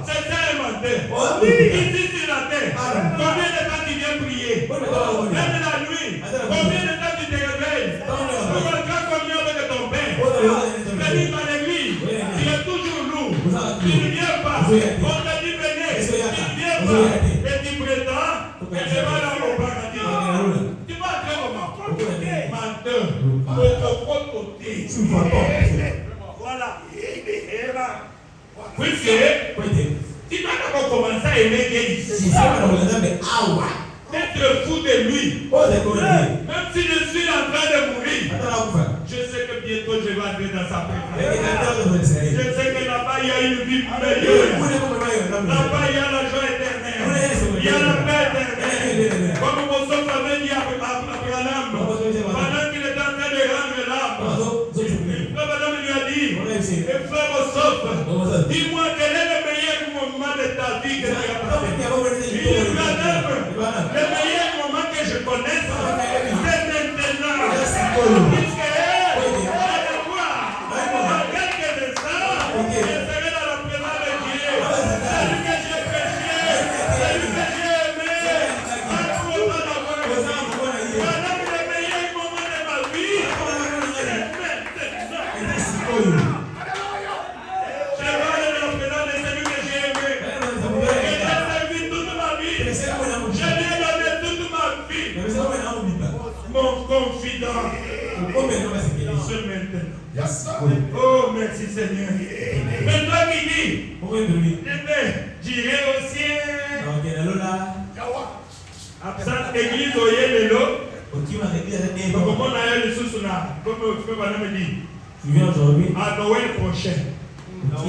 C'est ça un menteur. Ici sur la terre, combien de temps tu viens prier? Même la nuit, combien de temps tu te réveilles? Tu rentres combien avec ton père? Venir dans l'église, tu es toujours lourd. Tu ne viens pas. On t'a dit venez, tu ne viens pas. Et tu prétends, et je vais là au paradis. Tu vas entrer comment? Menteur. Au côté. Voilà. Puisque tu dois d'abord commencer à aimer Dieu ici. Être fou de lui. Même si je suis en train de mourir, je sais que bientôt je vais entrer dans sa présence. Je sais que là-bas il y a une vie meilleure. Là-bas il y a la joie éternelle. Il y a la paix éternelle. Comme mon soeur avait dit à Abraham, pendant qu'il était en train de rendre l'âme, frère Madame lui a dit, frère Osoph, dis-moi quel est le meilleur moment de ta vie que tu as passé. Il dit, Madame, le meilleur moment que je connaisse, c'est maintenant. Puisque, allez voir, dans quelques instants, je serai dans la présence de Dieu. Celui que j'ai péché, celui que j'ai aimé, en tout temps d'avoir aussi. Madame, le meilleur moment de ma vie, c'est maintenant. Je vais aller dans la présence de celui que j'ai aimé. Et j'ai servi toute ma vie. Je lui ai donné toute ma vie. Mon confident. Ce maintenant. Oh, merci Seigneur. Mais toi qui dis, j'irai au ciel. Absent église au Yémelo. Comment on a eu le sous là? Comme le frère Madame me dit. Tu viens aujourd'hui? À Noël prochain. Donc,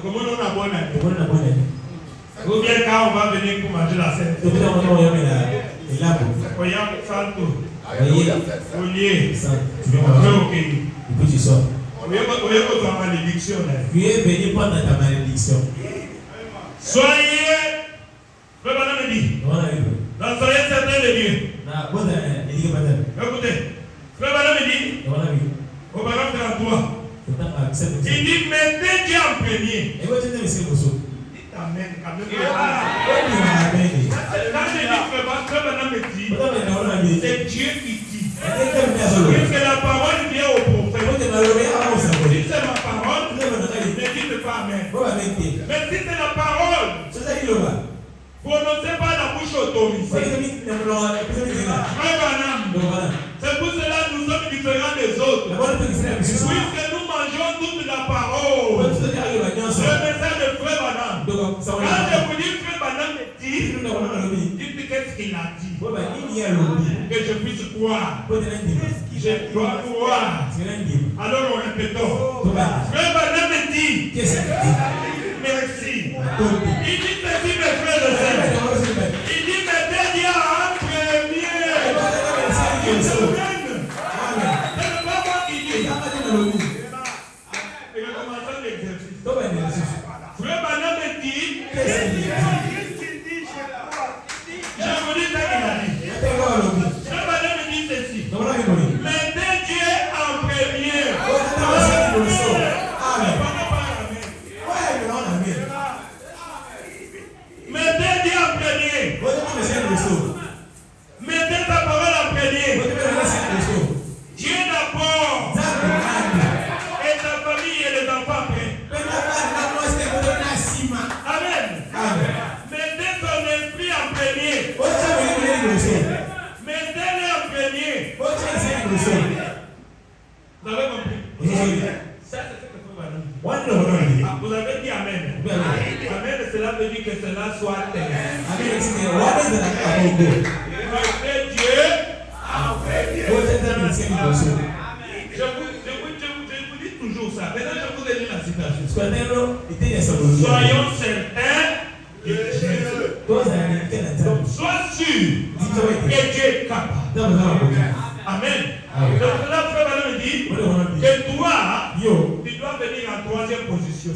comment on a bonne année? Ou bien quand on va venir pour manger la scène. Oyam Santo. Olier. Ok. Et puis tu sors. Tu es malédiction. Tu es venu prendre ta malédiction. Soyez, frère Madame me dit, soyez certain de Dieu. Écoutez, frère Madame me dit, au paragraphe 33, il dit mettez Dieu en premier. Dites Amen. Quand je dis frère Madame me dit, c'est Dieu qui dit. Puisque la parole vient au prophète. Si c'est ma parole, ne dites pas Amen. Mais si c'est la parole, prononcez pas la bouche autorisée. Frère Branham, c'est pour cela que nous sommes différents des autres. Puisque nous mangeons toute la parole. Le message de Frère Branham. Quand je vous dis Frère Branham me dit, dites qu'est-ce qu'il a dit. Que je puisse croire. Je dois croire. Alors nous répétons. Frère Branham me dit. Merci. Il dit ceci, mes frères et sœurs. Il dit mettez Dieu en premier. Mettez ta parole en premier. Dieu d'abord. Et ta famille et les enfants après. Amen. Mettez ton esprit en premier. Mettez-le en premier. Vous avez compris? Ça, c'est ce que vous avez dit. Vous avez dit Amen. Amen, cela veut dire que cela soit tel. Dieu. Je vous dis toujours ça. Maintenant, je vous ai dit la citation. Soyons certains de Jésus. Donc, sois sûr que Dieu est capable. Amen. Donc, cela, frère Manon me dit que toi, tu dois venir en troisième position.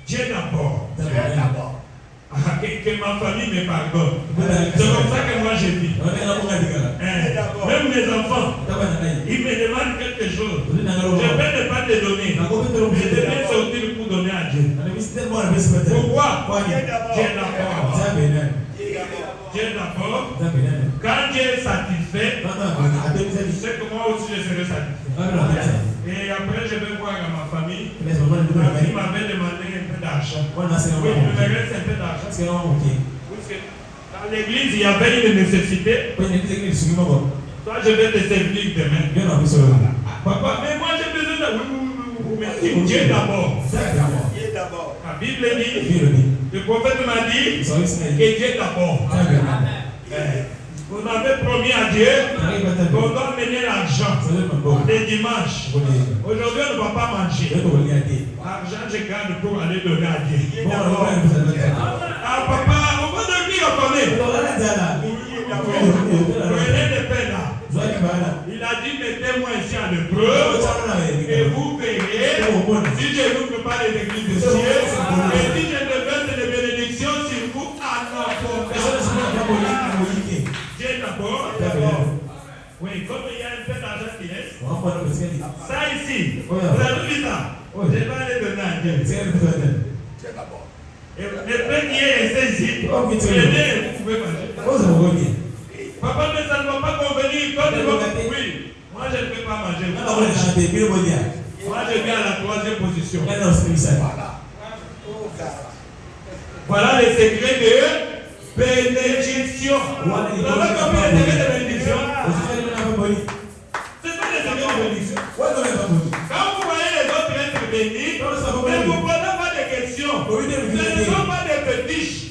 Dieu d'abord. Que ma famille me pardonne. C'est comme ça que moi je vis. Même mes enfants, ils me demandent quelque chose. Je peux ne pas te donner. Je devais sortir pour donner à Dieu. Pourquoi? Dieu d'abord. Dieu d'abord. Quand Dieu est satisfait, c'est que moi aussi je serai satisfait. Et après je vais voir à ma famille. Ma fille m'avait demandé un peu d'argent. Oui, il me reste un peu d'argent. Parce que dans l'église il y avait une nécessité. Toi je vais te servir demain. Papa, mais moi j'ai besoin de... Oui, Dieu d'abord. La Bible dit, le prophète m'a dit que Dieu d'abord. On avait promis à Dieu qu'on doit mener l'argent les dimanches. Aujourd'hui, on ne va pas manger. L'argent, je garde pour aller donner à Dieu. Ah, papa, on va devenir en famille. Prenez des peines là. Il a dit, mettez-moi ici en hébreu et vous verrez si je n'ouvre pas les églises de ciel et si je déverse les bénédictions sur vous à n'importe. Dieu d'abord. Oui, comme il y a un peu d'argent qui reste. Ça ici, vous avez vu ça? Je vais aller donner à Dieu. Et le pain qui est resté ici, vous pouvez manger. Papa, mais ça ne va pas convenir. Oui, moi je ne peux pas manger. Moi je viens à la troisième position. Voilà les secrets de bénédiction. Vous avez compris les secrets de bénédiction? C'est pas les secrets de bénédiction. Quand vous voyez les autres être bénis, ne vous posez pas de questions. Ce ne sont pas des fétiches.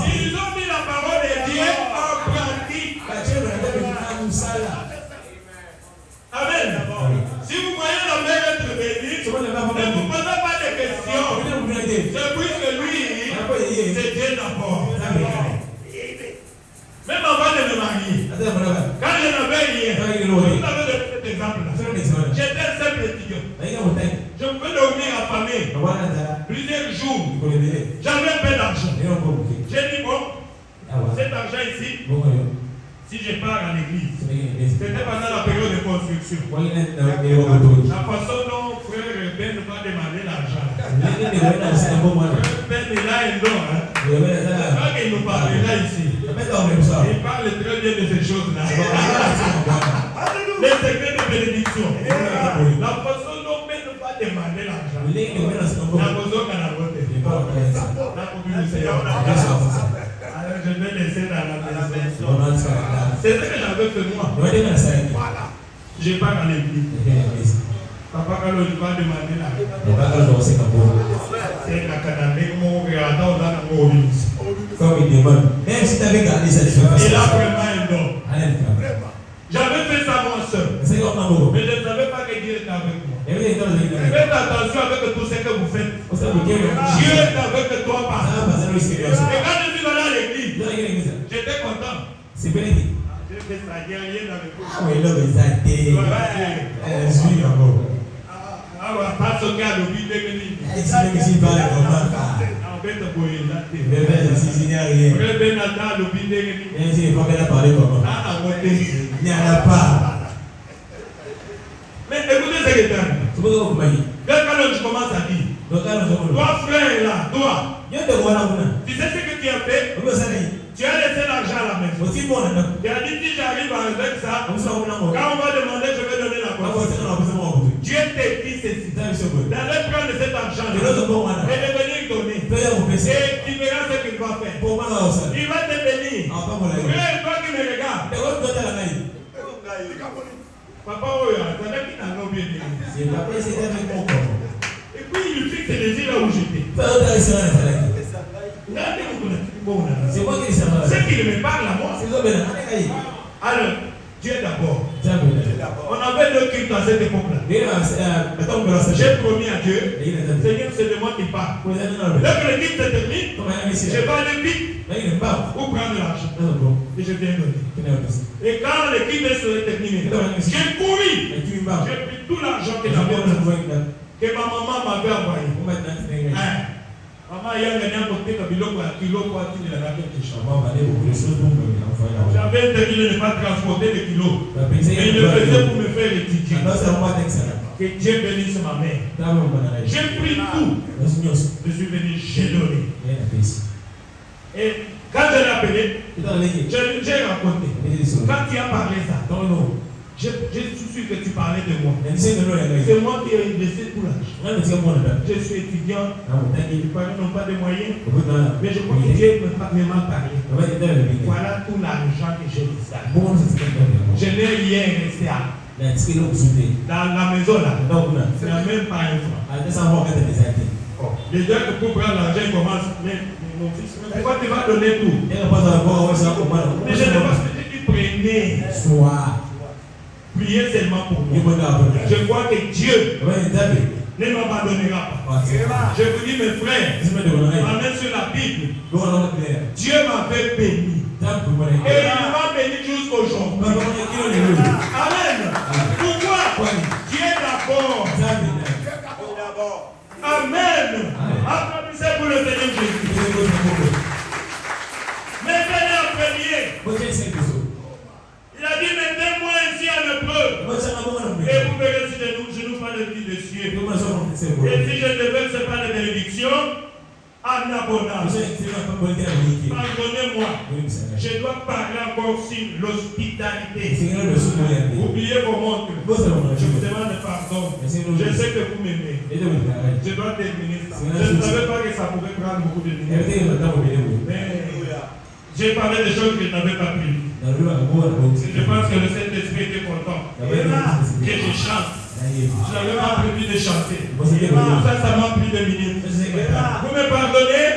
Ils ont mis la parole de Dieu en pratique. Amen. Si vous voyez la mère être bénie, ne vous posez pas de questions. C'est puisque lui, c'est Dieu d'abord. Même avant de me marier, quand je n'avais rien, vous avez cet exemple là. J'étais un simple étudiant. Je pouvais dormir en famille plusieurs jours. J'avais un peu d'argent. J'ai dit bon, cet argent ici, si je pars à l'église, c'était pendant la période de construction. La façon dont frère Ben va demander l'argent. Frère Ben est là et non. C'est pas qu'il nous parlera ici. Il parle très bien de ces choses-là. Les secrets de bénédiction. La façon dont Ben va demander l'argent. La façon qu'on a voté. Alors je vais laisser dans la maison. C'est ce que j'avais fait moi. Je pars à l'église. Papa, quand on va demander l'argent. C'est la canadée, mon regardant dans la mobilité. Comme il demande. Même si tu avais gardé cette chose. Et là, vraiment, il donne. J'avais fait ça moi seul. Mais je ne savais pas que Dieu était avec moi. Faites attention avec tout ce que vous faites. Dieu est avec toi partout. Et quand je suis allé à l'église, j'étais content. C'est bien dit. J'ai fait ça, il n'y a rien avec vous. Ah oui, là, mais ça a été. Elle suit encore. Alors, pas ce qu'il y a de vie de venir. Elle dit que si pas le moment. En fait, vous voyez là. Mais si il n'y a rien. Frère Benata, le vie de venir. Et si il faut qu'elle a parlé comment? Ah, il n'y en a pas. Mais écoutez ce que tu as dit. C'est pourquoi vous m'avez dit. Quand je commence à dire, toi frère là, toi, tu sais ce que tu as fait? Tu as Il a dit si j'arrive avec ça, quand on va demander, je vais donner la consigne. Dieu te dit ceci. D'aller prendre cet argent et de venir donner. Et tu verras ce qu'il va faire. Il va te bénir. Frère, toi qui me regardes. Papa, et puis il fixe les yeux là où j'étais. C'est moi qui les C'est qu'il me parle à moi. Alors, Dieu d'abord. On avait deux cultes à cette époque-là. J'ai promis à Dieu, Seigneur, c'est de moi qui parle. Lorsque le culte se termine, je vais aller vite pour prendre l'argent. Et je viens donner. Et quand le culte se termine, j'ai couru. J'ai pris tout l'argent que j'avais, que ma maman m'avait envoyé. Maman, il y a un côté de biloko à kilo pour attirer la raquette. J'avais interdit de ne pas transporter les kilos. Et il le faisait pour me faire étudier. Que Dieu bénisse ma mère. J'ai pris tout. Je suis venu, j'ai donné. Et quand je l'ai appelé, j'ai raconté. Quand tu as parlé ça, je suis sûr que tu parlais de moi. C'est moi qui ai laissé tout l'argent. Je suis étudiant. Les parents n'ont pas de moyens. Mais je crois que Dieu m'a parlé. Voilà tout l'argent que j'ai laissé. Je n'ai rien resté dans la maison là. Il n'y a même pas un franc. Les gens que pour prendre l'argent, ils commencent. Mais mon fils, pourquoi tu vas donner tout? Mais je n'ai pas ce que tu prenais. Priez seulement pour moi. Je crois que Dieu ne m'abandonnera pas. Je vous dis, mes frères, amène sur la Bible. Dieu m'avait béni. Et il m'a béni jusqu'aujourd'hui. Amen. Pourquoi? Dieu d'abord. Amen. Applaudissez pour le Seigneur Jésus. Mais venez en premier. Il a dit, mettez-moi ainsi à l'épreuve. Et vous verrez si je nous parle de vie de cieux. Et si je ne verse pas de bénédiction, en abondance. Pardonnez-moi. Je dois parler encore sur l'hospitalité. Oubliez vos montres. Je vous demande pardon. Je sais que vous m'aimez. Je dois terminer ça. Je ne savais pas que ça pouvait prendre beaucoup de minutes. Mais j'ai parlé des choses que je n'avais pas prises. Je pense que le Saint-Esprit était content. Que je chante. Je n'avais pas prévu de chanter. Ça m'a pris 2 minutes. Vous me pardonnez?